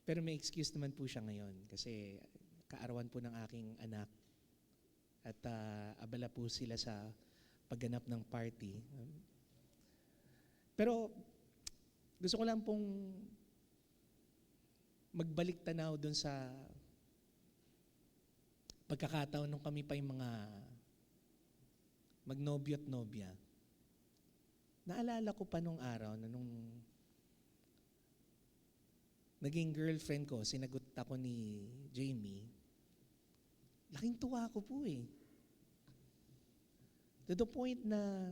Pero may excuse naman po siya ngayon kasi kaarawan po ng aking anak at abala po sila sa pagganap ng party. Pero gusto ko lang pong magbalik tanaw dun sa pagkakataon nung kami pa yung mga magnobyo at nobya. Naalala ko pa nung araw na nung naging girlfriend ko, sinagot ako ni Jamie, laking tuwa ko po eh. To the point na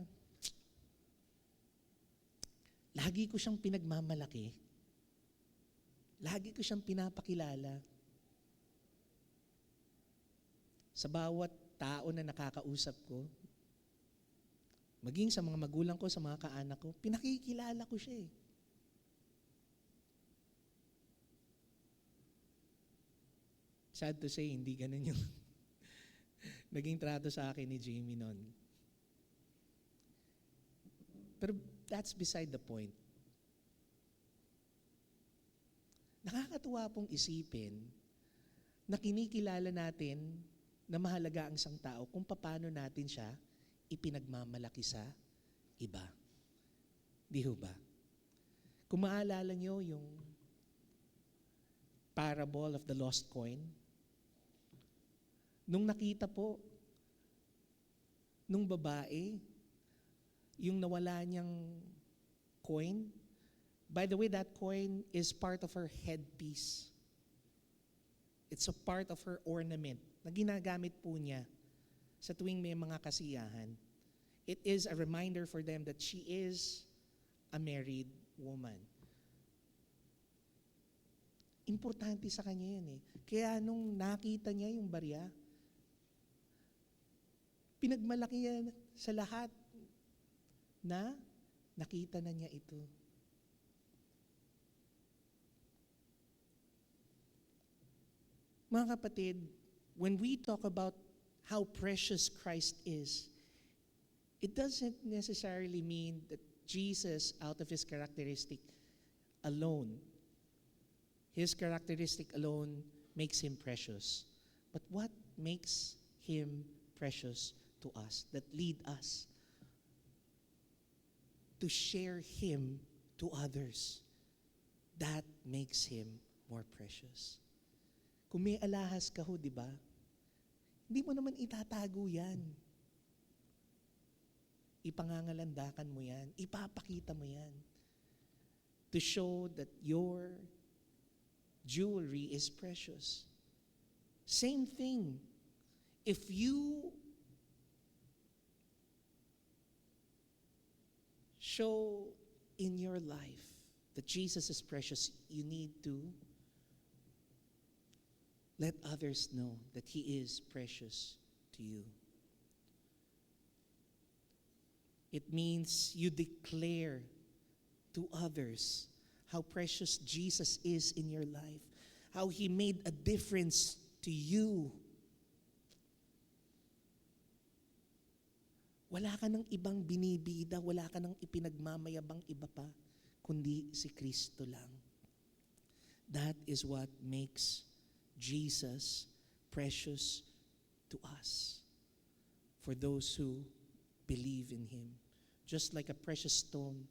lagi ko siyang pinagmamalaki. Lagi ko siyang pinapakilala. Sa bawat tao na nakakausap ko, maging sa mga magulang ko, sa mga kaanak ko, pinakikilala ko siya eh. Sad to say, hindi ganun yung naging trato sa akin ni Jamie noon. Pero that's beside the point. Nakakatuwa pong isipin na kinikilala natin na mahalaga ang isang tao kung paano natin siya ipinagmamalaki sa iba. Di ho ba? Kung maalala nyo yung parable of the lost coin, nung nakita po nung babae yung nawala niyang coin, by the way, that coin is part of her headpiece. It's a part of her ornament na ginagamit po niya sa tuwing may mga kasiyahan. It is a reminder for them that she is a married woman. Importante sa kanya yan eh. Kaya nung nakita niya yung barya, pinagmalaki niya sa lahat na nakita na niya ito. Mga kapatid, when we talk about how precious Christ is, it doesn't necessarily mean that Jesus, out of his characteristic alone, his characteristic alone makes him precious. But what makes him precious to us, that lead us to share him to others, that makes him more precious. Kung may alahas ka ho, di ba? Hindi mo naman itatago yan. Ipangangalandakan mo yan. Ipapakita mo yan. To show that your jewelry is precious. Same thing. If you show in your life that Jesus is precious, you need to let others know that he is precious to you. It means you declare to others how precious Jesus is in your life, how he made a difference to you. Wala ka ng ibang binibida, wala ka ng ipinagmamayabang iba pa, kundi si Kristo lang. That is what makes Jesus precious to us, for those who believe in him. Just like a precious stone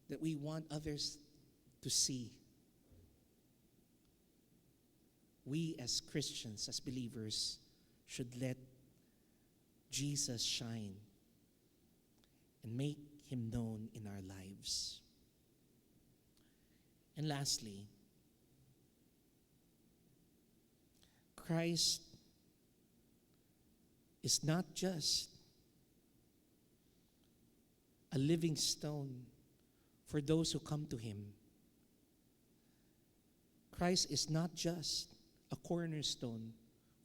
that we want others to see. We as Christians, as believers, should let Jesus shine and make him known in our lives. And lastly, Christ is not just a living stone for those who come to him. Christ is not just a cornerstone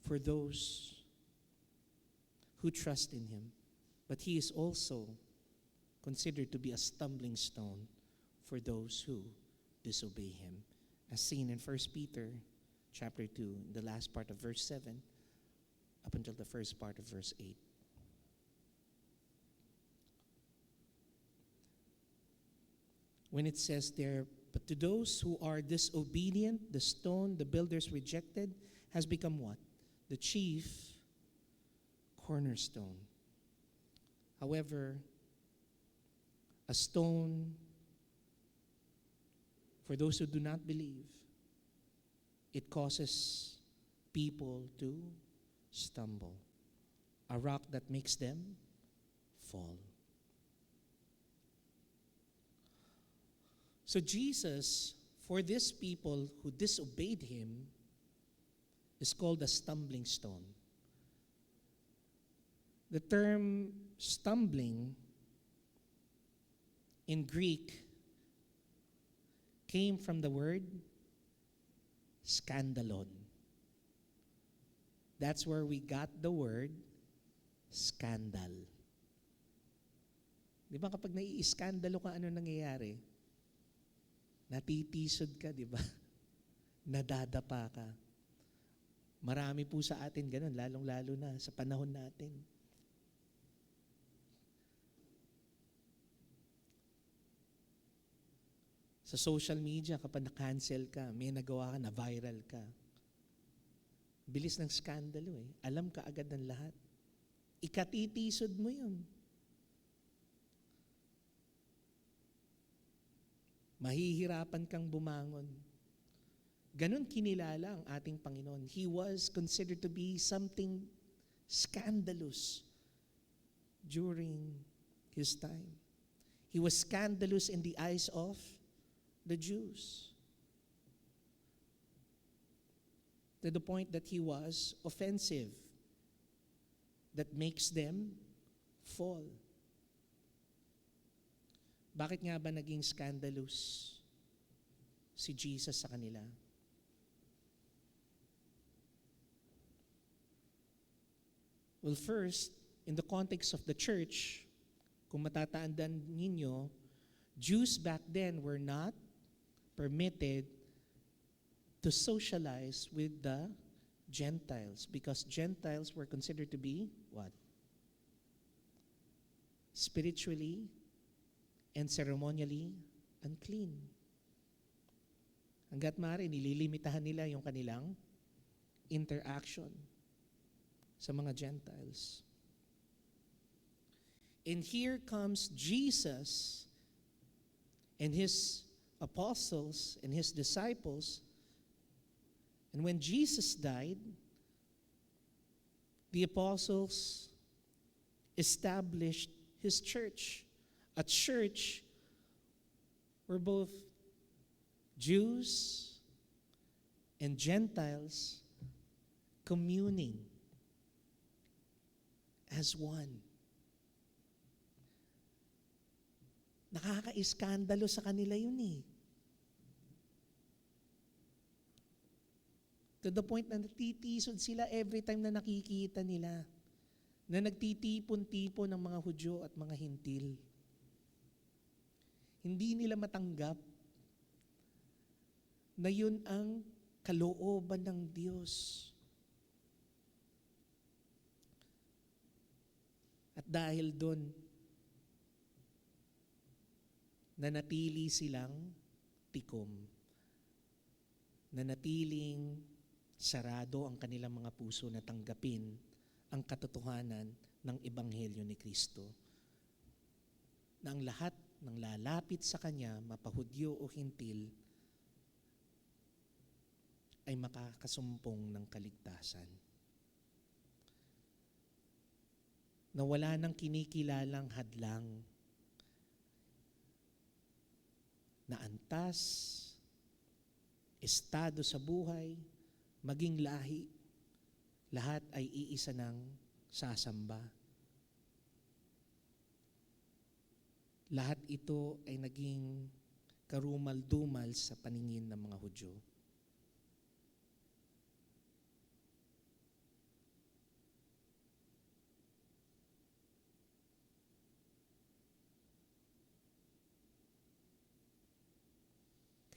for those who trust in him, but he is also considered to be a stumbling stone for those who disobey him, as seen in 1 Peter chapter 2, the last part of verse 7, up until the first part of verse 8. When it says there, but to those who are disobedient, the stone the builders rejected has become what? The chief cornerstone. However, a stone for those who do not believe, it causes people to stumble. A rock that makes them fall. So Jesus, for these people who disobeyed him, is called a stumbling stone. The term stumbling in Greek came from the word skandalon. That's where we got the word scandal. Di ba kapag nai-iskandalo ka, ano nangyayari? Natitisod ka, di ba? Nadadapa ka. Marami po sa atin ganun, lalong-lalo na sa panahon natin. Sa social media, kapag na-cancel ka, may nagawa ka, na-viral ka. Bilis ng skandalo eh. Alam ka agad ng lahat. Ikatitisod mo yun. Mahihirapan kang bumangon. Ganon kinilala ang ating Panginoon. He was considered to be something scandalous during his time. He was scandalous in the eyes of the Jews, to the point that he was offensive, that makes them fall. Bakit nga ba naging scandalous si Jesus sa kanila? Well, first, in the context of the church, kung matatandaan ninyo, Jews back then were not permitted to socialize with the Gentiles because Gentiles were considered to be what? Spiritually and ceremonially unclean. Hanggat maaari, nililimitahan nila yung kanilang interaction sa mga Gentiles. And here comes Jesus and his apostles and his disciples. And when Jesus died, the apostles established his church. A church where both Jews and Gentiles communing as one. Nakaka-iskandalo sa kanila yun eh. To the point na natitisod sila every time na nakikita nila na nagtitipon-tipon ng mga Hudyo at mga Hintil. Hindi nila matanggap na yun ang kalooban ng Diyos. At dahil doon, nanatili silang tikom. Nanatiling sarado ang kanilang mga puso na tanggapin ang katotohanan ng Ebanghelyo ni Kristo. Na ang lahat ng lalapit sa Kanya, mapahudyo o hintil, ay makakasumpong ng kaligtasan. Na wala nang kinikilalang hadlang na antas, estado sa buhay, maging lahi, lahat ay iisa ng sasamba. Lahat ito ay naging karumal-dumal sa paningin ng mga Hudyo.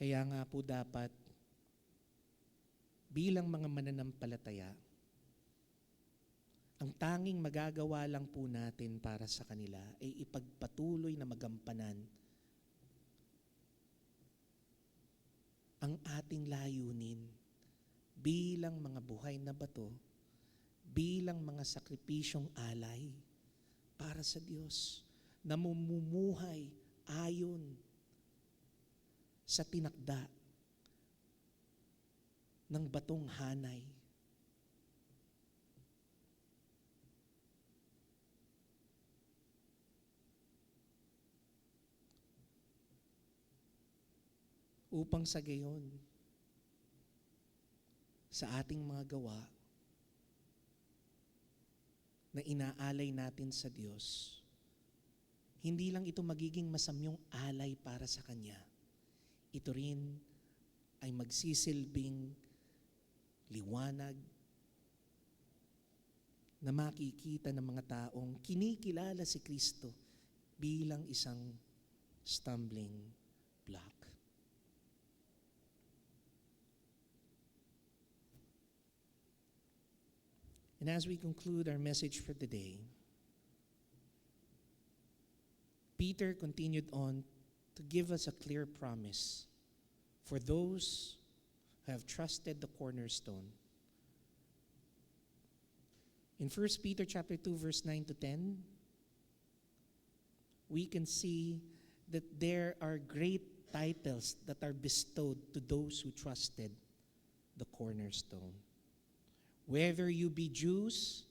Kaya nga po dapat bilang mga mananampalataya, ang tanging magagawa lang po natin para sa kanila ay ipagpatuloy na magampanan ang ating layunin bilang mga buhay na bato, bilang mga sakripisyong alay para sa Diyos na mamumuhay ayon sa tinakda ng batong hanay. Upang sa gayon, sa ating mga gawa na inaalay natin sa Diyos, hindi lang ito magiging masamyong alay para sa Kanya. Ito rin ay magsisilbing liwanag na makikita ng mga taong kinikilala si Kristo bilang isang stumbling block. And as we conclude our message for the day, Peter continued on to give us a clear promise for those who have trusted the cornerstone. In 1 Peter chapter 2, verse 9 to 10, we can see that there are great titles that are bestowed to those who trusted the cornerstone. Whether you be Jews,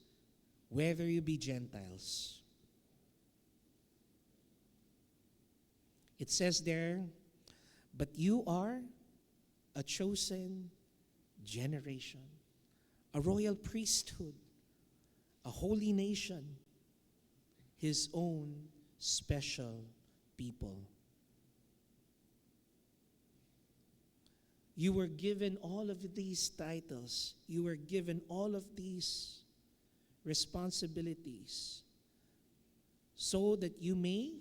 whether you be Gentiles. It says there, but you are a chosen generation, a royal priesthood, a holy nation, His own special people. You were given all of these titles. You were given all of these responsibilities so that you may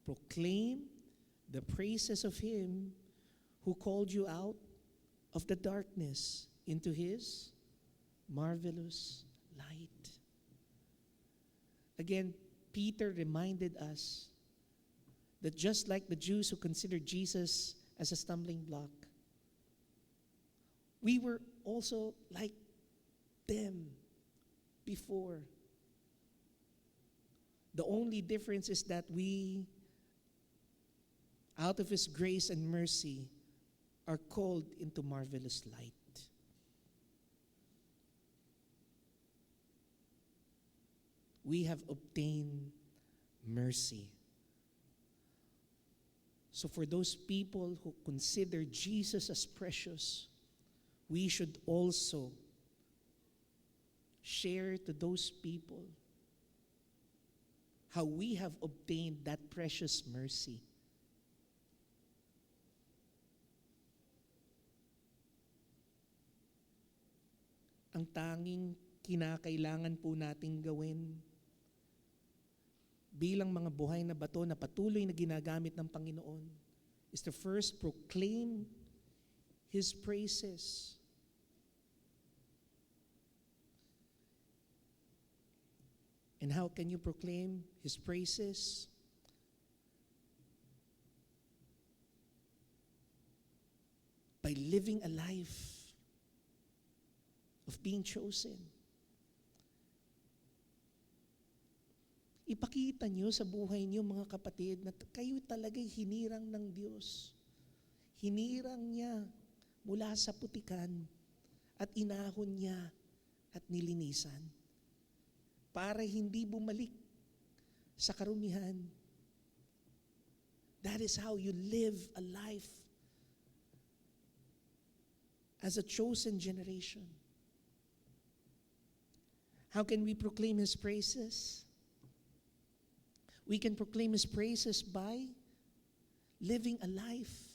proclaim the praises of Him who called you out of the darkness into His marvelous light. Again, Peter reminded us that just like the Jews who considered Jesus as a stumbling block, we were also like them before. The only difference is that we, out of His grace and mercy, are called into marvelous light. We have obtained mercy. So for those people who consider Jesus as precious, we should also share to those people how we have obtained that precious mercy. Ang tanging kinakailangan po nating gawin bilang mga buhay na bato na patuloy na ginagamit ng Panginoon is to first proclaim His praises. And how can you proclaim His praises? By living a life of being chosen. Ipakita nyo sa buhay nyo, mga kapatid, na kayo talaga'y hinirang ng Diyos. Hinirang niya mula sa putikan at inahon niya at nilinisan para hindi bumalik sa karumihan. That is how you live a life as a chosen generation. How can we proclaim His praises? We can proclaim His praises by living a life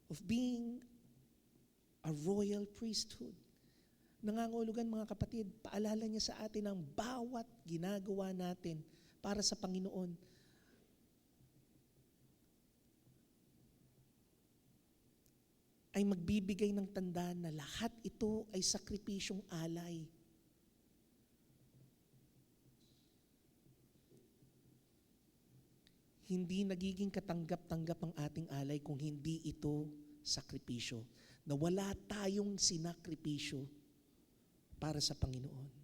of being a royal priesthood. Nangangahulugan, mga kapatid, paalala niya sa atin ang bawat ginagawa natin para sa Panginoon ay magbibigay ng tanda na lahat ito ay sakripisyong alay. Hindi nagiging katanggap-tanggap ang ating alay kung hindi ito sakripisyo. Na wala tayong sinakripisyo para sa Panginoon.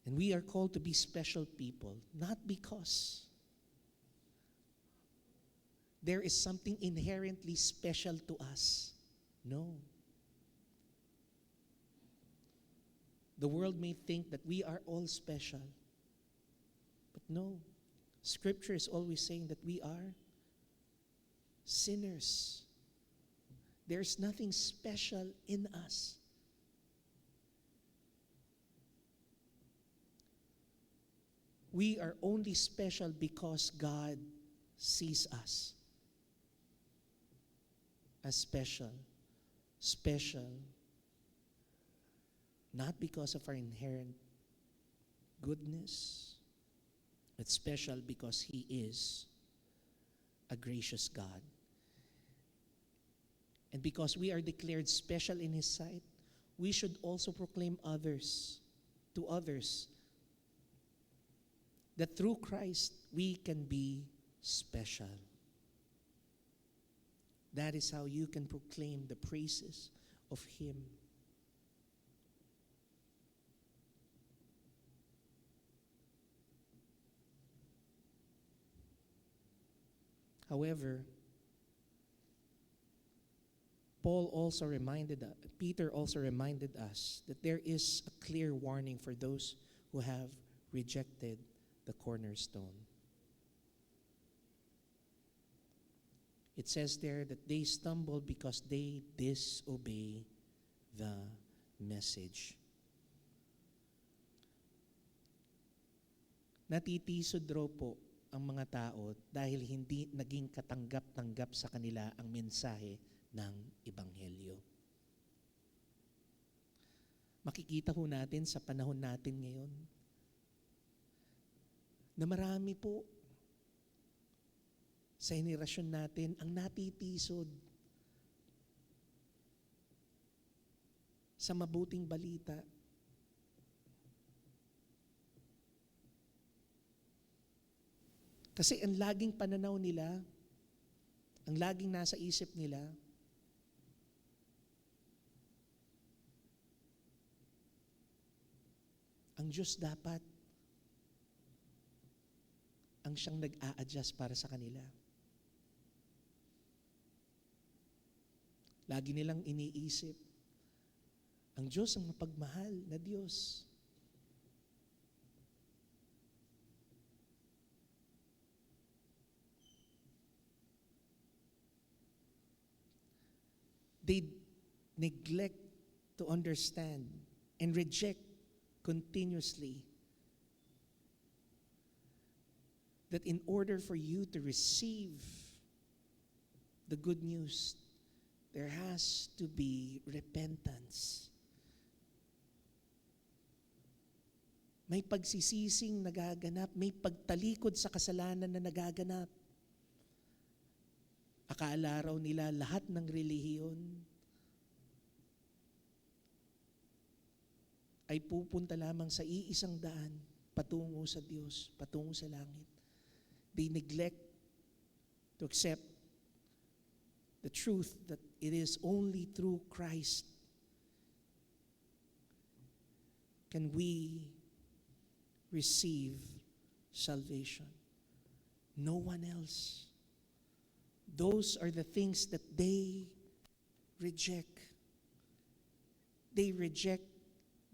And we are called to be special people, not because there is something inherently special to us. No. The world may think that we are all special. But no. Scripture is always saying that we are sinners. There's nothing special in us. We are only special because God sees us as special. Special. Not because of our inherent goodness, but special because He is a gracious God. And because we are declared special in His sight, we should also proclaim to others, that through Christ we can be special. That is how you can proclaim the praises of Him. However, Peter also reminded us that there is a clear warning for those who have rejected the cornerstone. It says there that they stumble because they disobey the message. Natitisod raw po ang mga tao dahil hindi naging katanggap-tanggap sa kanila ang mensahe ng Ebanghelyo. Makikita ho natin sa panahon natin ngayon na marami po sa henerasyon natin ang natitisod sa mabuting balita. Kasi ang laging pananaw nila, ang laging nasa isip nila, ang Diyos dapat ang siyang nag-a-adjust para sa kanila. Lagi nilang iniisip, ang Diyos ang mapagmahal na Diyos. They neglect to understand and reject continuously that in order for you to receive the good news, there has to be repentance. May pagsisising nagaganap, may pagtalikod sa kasalanan na nagaganap. Akala raw nila lahat ng relihiyon ay pupunta lamang sa iisang daan, patungo sa Diyos, patungo sa langit. They neglect to accept the truth that it is only through Christ can we receive salvation. No one else. Those are the things that they reject. They reject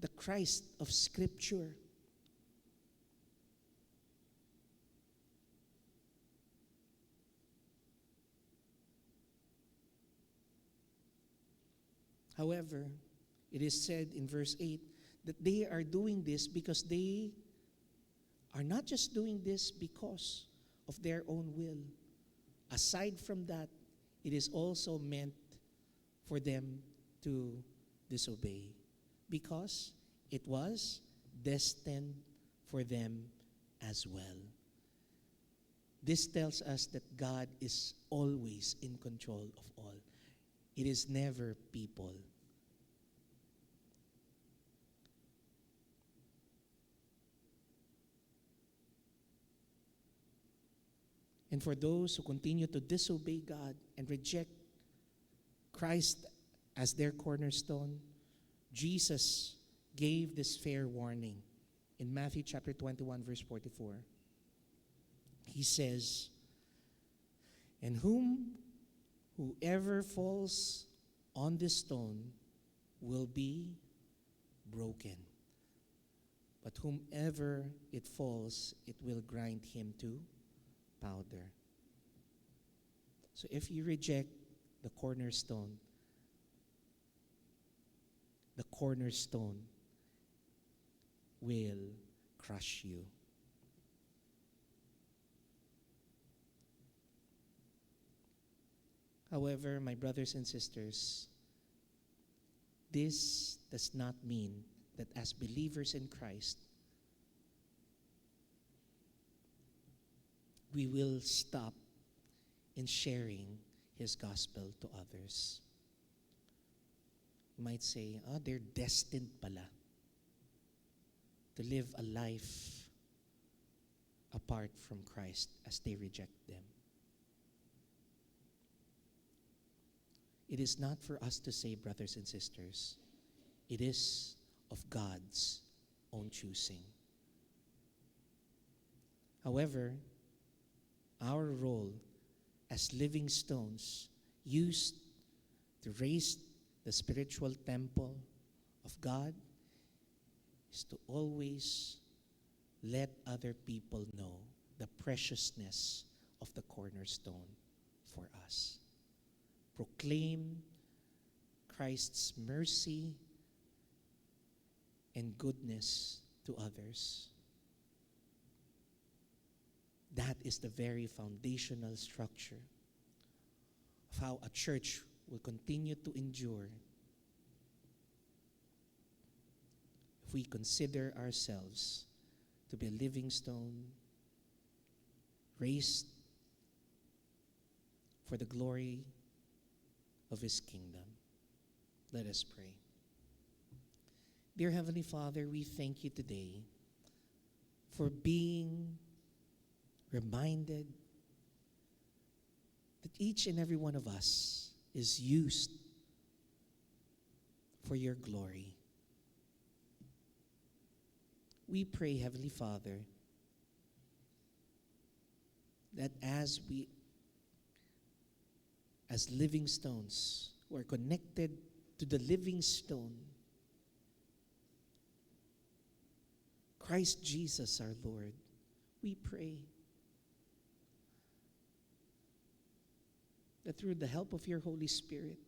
the Christ of Scripture. However, it is said in verse 8 that they are doing this because they are not just doing this because of their own will. Aside from that, it is also meant for them to disobey because it was destined for them as well. This tells us that God is always in control of all. It is never people. And for those who continue to disobey God and reject Christ as their cornerstone, Jesus gave this fair warning in Matthew chapter 21, verse 44. He says, "And whoever falls on this stone will be broken. But whomever it falls, it will grind him to powder." So if you reject the cornerstone will crush you. However, my brothers and sisters, this does not mean that as believers in Christ, we will stop in sharing His gospel to others. You might say, they're destined pala to live a life apart from Christ as they reject them. It is not for us to say, brothers and sisters. It is of God's own choosing. However, our role as living stones used to raise the spiritual temple of God is to always let other people know the preciousness of the cornerstone for us. Proclaim Christ's mercy and goodness to others. That is the very foundational structure of how a church will continue to endure if we consider ourselves to be a living stone raised for the glory of His kingdom. Let us pray. Dear Heavenly Father, we thank You today for being reminded that each and every one of us is used for Your glory. We pray, Heavenly Father, that as living stones who are connected to the living stone, Christ Jesus our Lord, we pray that through the help of Your Holy Spirit,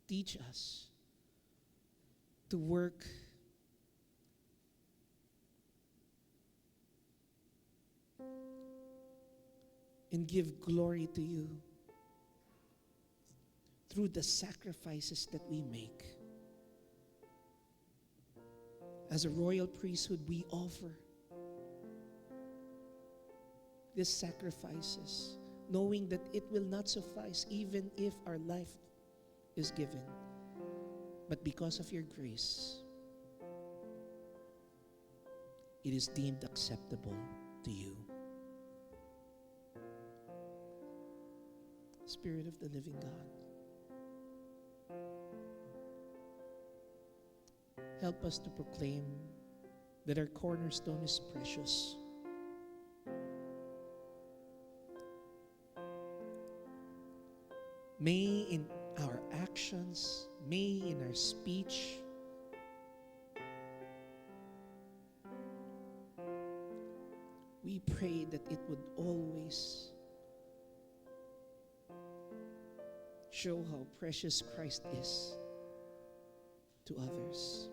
teach us to work and give glory to You through the sacrifices that we make. As a royal priesthood, we offer these sacrifices, knowing that it will not suffice even if our life is given. But because of Your grace, it is deemed acceptable to You. Spirit of the living God, help us to proclaim that our cornerstone is precious. May in our actions, may in our speech, we pray that it would always show how precious Christ is to others,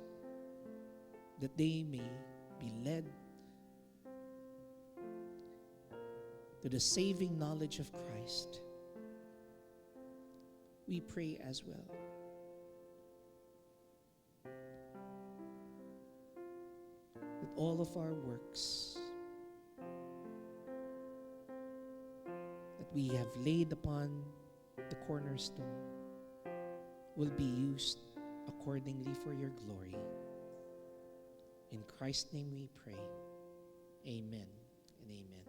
that they may be led to the saving knowledge of Christ. We pray as well that all of our works that we have laid upon the cornerstone will be used accordingly for your glory. In Christ's name we pray. Amen and amen.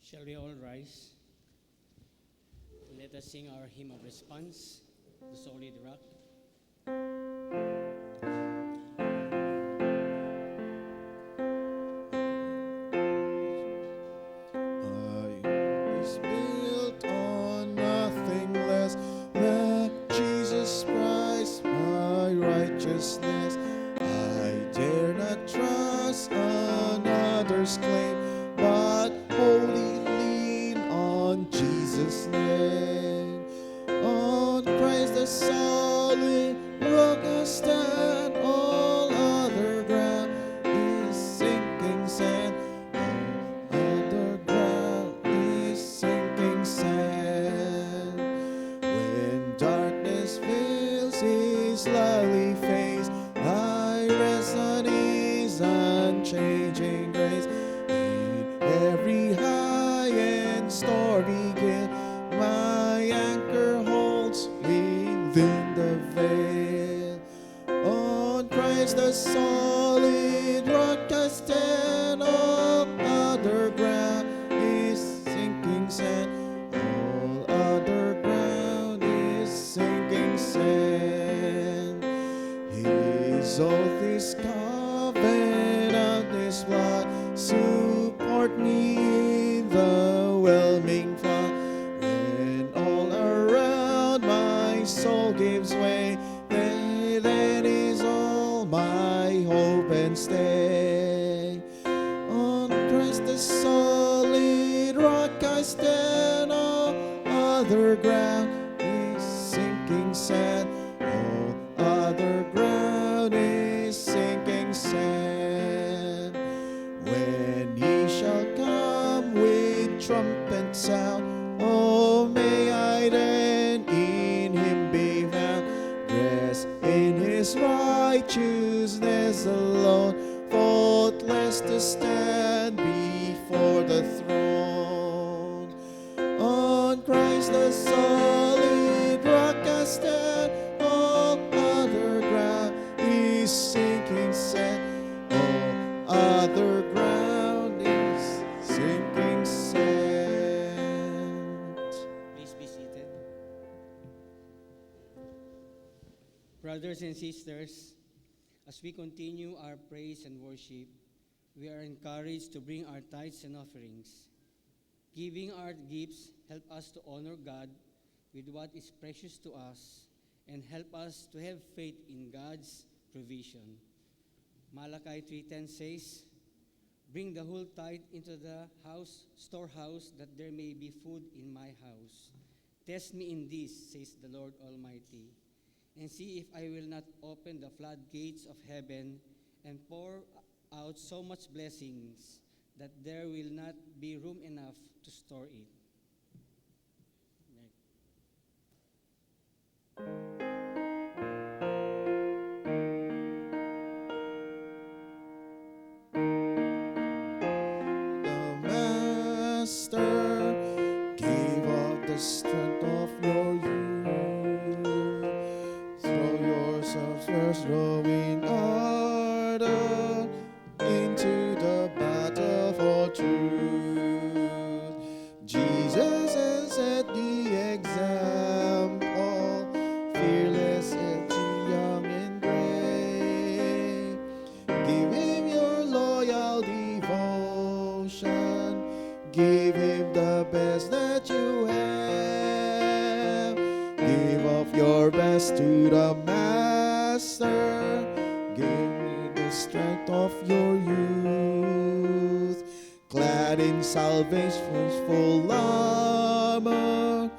Shall we all rise? Let us sing our hymn of response, The Solid Rock. Is built on nothing less than Jesus Christ, my righteousness. I dare not trust another's claim, but wholly lean on Jesus' name. On Christ the solid rock I stand, all other ground is sinking sand. All other ground is sinking sand. When darkness fills his lovely face, I rest on his unchanging grace. In every high and stormy gale, my anchor holds within the veil. On Christ the solid rock I stand, all other ground is sinking sand. All other ground is sinking sand. His oath is covenant, his blood support me in the whelming flood. When all around my soul gives way, then is all my hope and stay. On Christ the solid rock I stand, all other ground is sinking sand. All other ground is sinking sand. When he shall come with trumpet sound, oh, may I then in him be found, dressed in his righteousness alone, faultless to stand before the throne. On Christ the solid rock I stand, all other ground is sinking sand. All other ground is sinking sand. Please be seated. Brothers and sisters, as we continue our praise and worship, we are encouraged to bring our tithes and offerings. Giving our gifts help us to honor God with what is precious to us and help us to have faith in God's provision. Malachi 3:10 says, "Bring the whole tithe into the storehouse, that there may be food in my house. Test me in this, says the Lord Almighty, and see if I will not open the floodgates of heaven and pour out so much blessings that there will not be room enough to store it." The Master gave up the strength of your youth. Throw yourselves first, rowing ardor into the battle for truth. Jesus has set the example, fearless and young and brave. Give him your loyal devotion, give him the best that you have. Give of your best to the Master, give me the strength of your youth. Clad in salvation's full armor,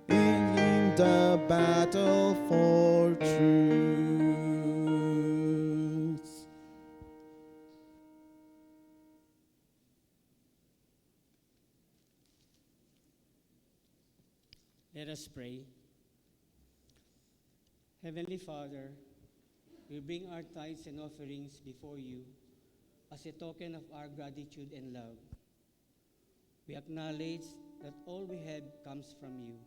in the battle for truth. Let us pray. Heavenly Father, we bring our tithes and offerings before you as a token of our gratitude and love. We acknowledge that all we have comes from you,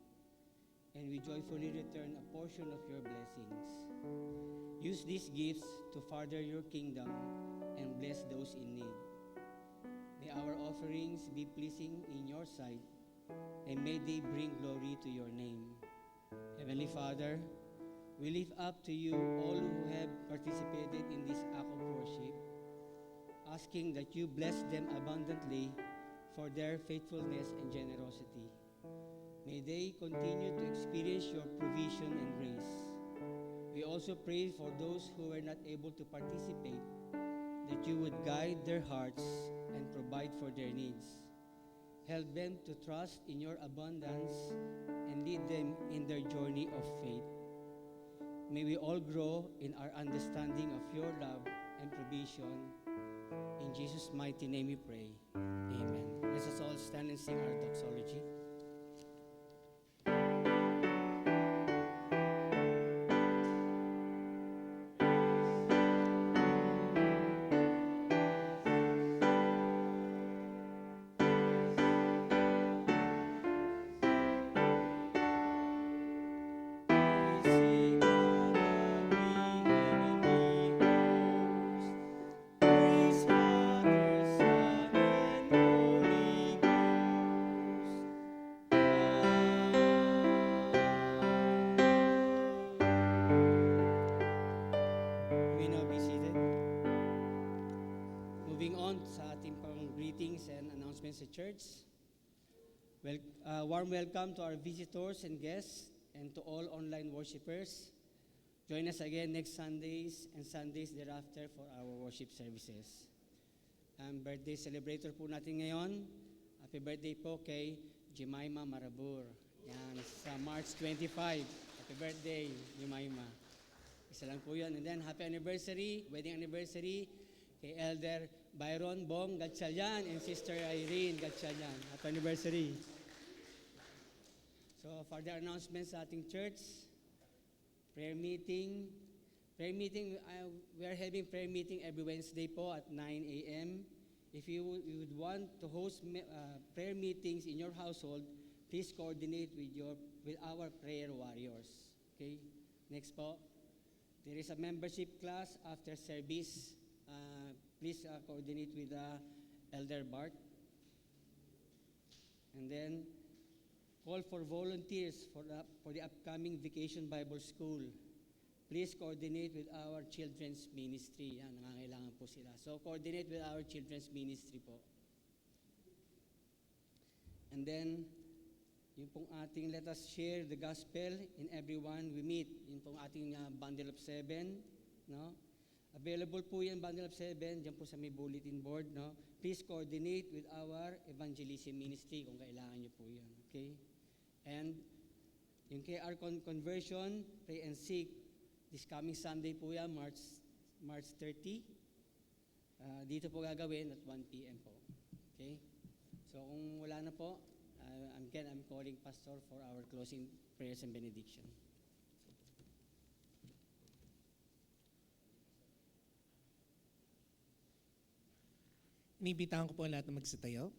and we joyfully return a portion of your blessings. Use these gifts to further your kingdom and bless those in need. May our offerings be pleasing in your sight, and may they bring glory to your name. Heavenly Father, we lift up to you all who have participated in this act of worship, asking that you bless them abundantly for their faithfulness and generosity. May they continue to experience your provision and grace. We also pray for those who were not able to participate, that you would guide their hearts and provide for their needs. Help them to trust in your abundance and lead them in their journey of faith. May we all grow in our understanding of your love and provision. In Jesus' mighty name we pray. Amen. Let us all stand and sing our doxology. We now be seated. Moving on sa ating pang greetings and announcements sa church. Warm welcome to our visitors and guests and to all online worshipers. Join us again next Sundays and Sundays thereafter for our worship services. Ang birthday celebrator po natin ngayon, happy birthday po kay Jemima Marabur. Yan, sa March 25. Happy birthday, Jemima. Isa lang po yun. And then, happy anniversary, wedding anniversary, kay Elder Byron Bong Gatchalian and Sister Irene Gatchalian. Happy anniversary. So, further announcements sa ating church, prayer meeting. We are having prayer meeting every Wednesday po at 9 a.m. If you would want to host prayer meetings in your household, please coordinate with our prayer warriors. Okay? Next po. There is a membership class after service. Please coordinate with Elder Bart. And then, call for volunteers for the upcoming Vacation Bible School. Please coordinate with our children's ministry. Yan, nangangailangan po sila. So, coordinate with our children's ministry po. And then, yung pong ating let us share the gospel in everyone we meet. Yung pong ating bundle of 7, no? Available po yan, bundle of 7, dyan po sa may bulletin board, no? Please coordinate with our evangelism ministry kung kailangan nyo po yan, okay? And yung KR conversion, pray and seek, this coming Sunday po yan, March 30. Dito po gagawin at 1 p.m. po, okay? So kung wala na po, I'm calling Pastor for our closing prayers and benediction. Inibitahan ko po ang lahat na magsitayo.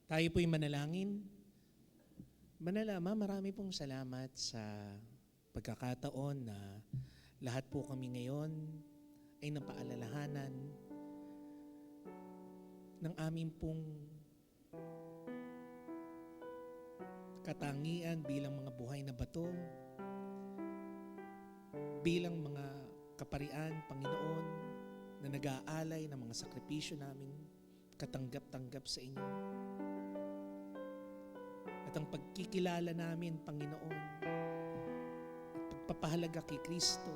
Tayo po'y manalangin. Banal Ama, marami pong salamat sa pagkakataon na lahat po kami ngayon ay napaalalahanan ng aming pong katangian bilang mga buhay na bato, bilang mga kaparian, Panginoon, na nag-aalay ng mga sakripisyo namin, katanggap-tanggap sa inyo. At ang pagkikilala namin, Panginoon, at pagpapahalaga kay Kristo,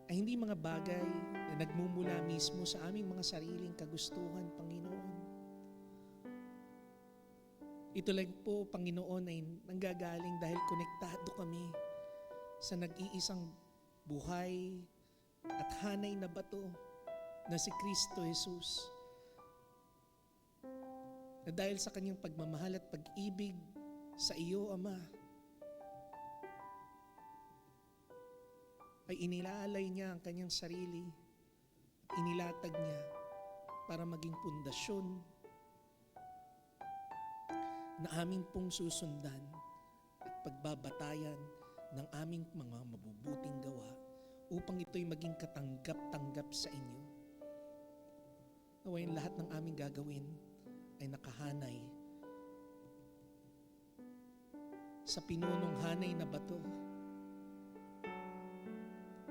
ay hindi mga bagay na nagmumula mismo sa aming mga sariling kagustuhan, Panginoon. Ito lang po, Panginoon, ay nanggagaling dahil konektado kami sa nag-iisang buhay at hanay na bato na si Kristo Jesus. na dahil sa kanyang pagmamahal at pag-ibig sa iyo, Ama, ay inilalay niya ang kanyang sarili at inilatag niya para maging pundasyon na aming pong susundan at pagbabatayan ng aming mga mabubuting gawa upang ito'y maging katanggap-tanggap sa inyo. Nawain lahat ng aming gagawin ay nakahanay sa pinunong hanay na bato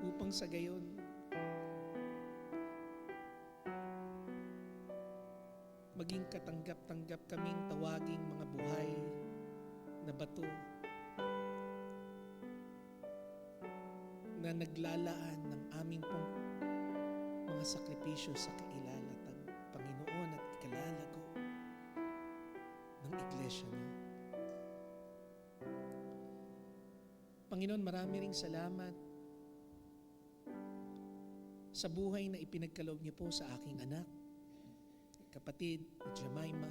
upang sa gayon maging katanggap-tanggap kaming tawaging mga buhay na bato na naglalaan ng aming pong mga sakripisyo sa kailalatag Panginoon at ikalalago ng iglesia niyo. Panginoon, marami ring salamat sa buhay na ipinagkaloob niyo po sa aking anak, kapatid na Jemima,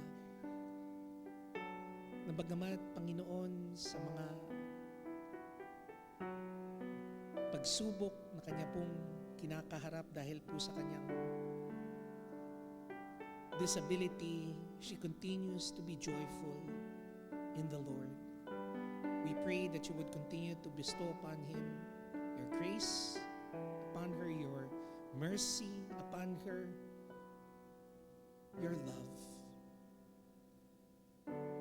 na bagamat, Panginoon, sa mga pagsubok na kanya pong kinakaharap dahil po sa kanyang disability, she continues to be joyful in the Lord. We pray that you would continue to bestow upon him your grace, upon her your mercy, upon her your love,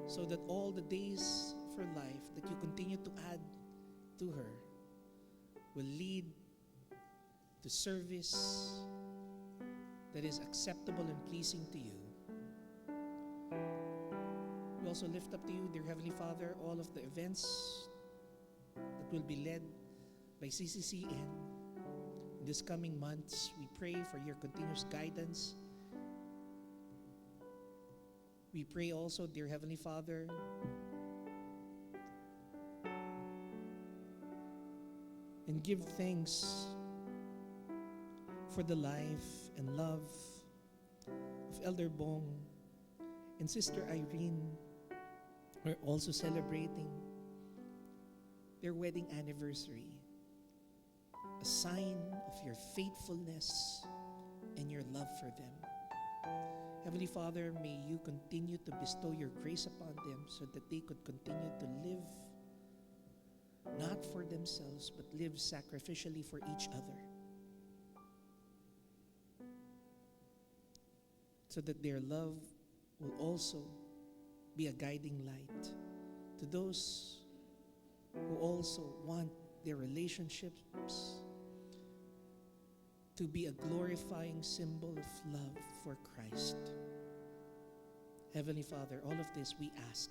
so that all the days of her life that you continue to add to her will lead to service that is acceptable and pleasing to you. We also lift up to you, dear Heavenly Father, all of the events that will be led by CCCN in this coming months. We pray for your continuous guidance. We pray also, dear Heavenly Father, and give thanks for the life and love of Elder Bong and Sister Irene, who are also celebrating their wedding anniversary, a sign of your faithfulness and your love for them. Heavenly Father, may you continue to bestow your grace upon them so that they could continue to live not for themselves, but live sacrificially for each other, so that their love will also be a guiding light to those who also want their relationships to be a glorifying symbol of love for Christ. Heavenly Father, all of this we ask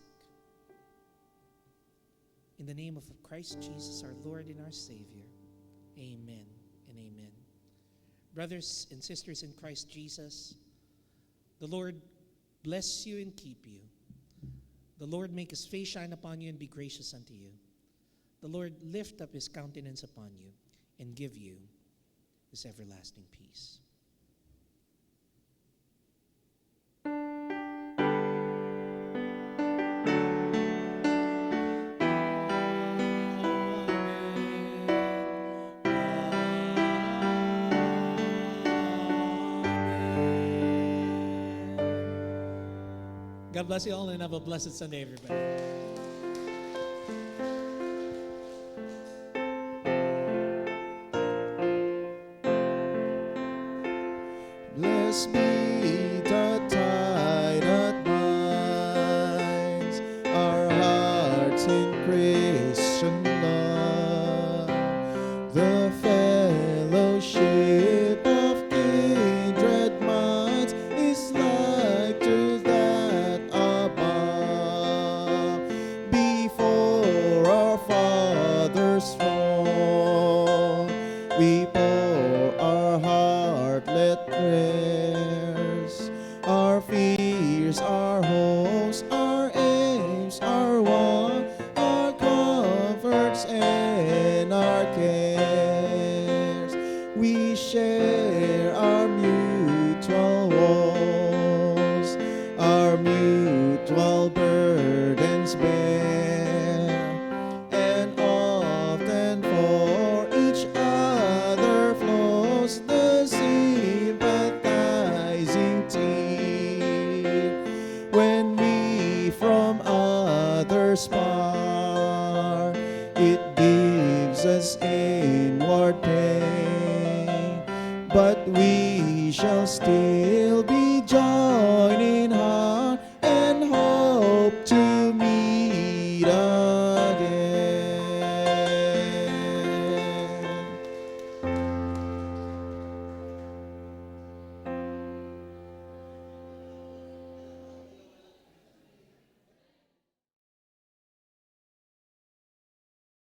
in the name of Christ Jesus, our Lord and our Savior. Amen and amen. Brothers and sisters in Christ Jesus, the Lord bless you and keep you. The Lord make his face shine upon you and be gracious unto you. The Lord lift up his countenance upon you and give you his everlasting peace. God bless you all and have a blessed Sunday, everybody. Blessed be the tide that binds our hearts in Christian love, the fellowship of kindred minds is like to that above. Before our Father's throne, we pour our heartlet prayers, our fears, our hopes, our aims, our wants, our comforts, and our cares. We share our mutual woes, our mutual but we shall still be joining hands